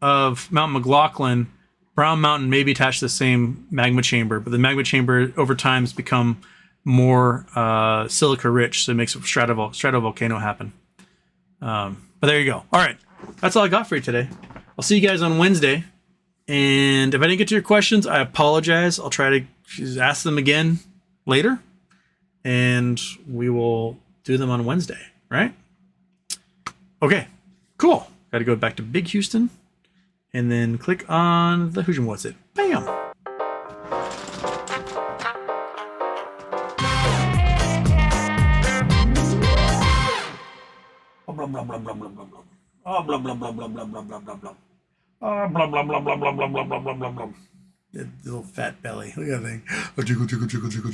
of Mount McLaughlin, Brown Mountain may be attached to the same magma chamber, but the magma chamber over time has become more silica rich, so it makes a stratovolcano happen. But there you go. All right, that's all I got for you today. I'll see you guys on Wednesday. And if I didn't get to your questions, I apologize. I'll try to ask them again later, and we will do them on Wednesday, right? Okay, cool. Got to go back to Big Houston and then click on the Who's and What's It. Bam! Blah blah blah blah blah blah blah. Oh, blah blah blah blah blah blah blah blah blah. Oh, blah blah blah blah blah blah blah blah blah blah. The little fat belly. Look at that thing. Oh, jiggle jiggle jiggle jiggle.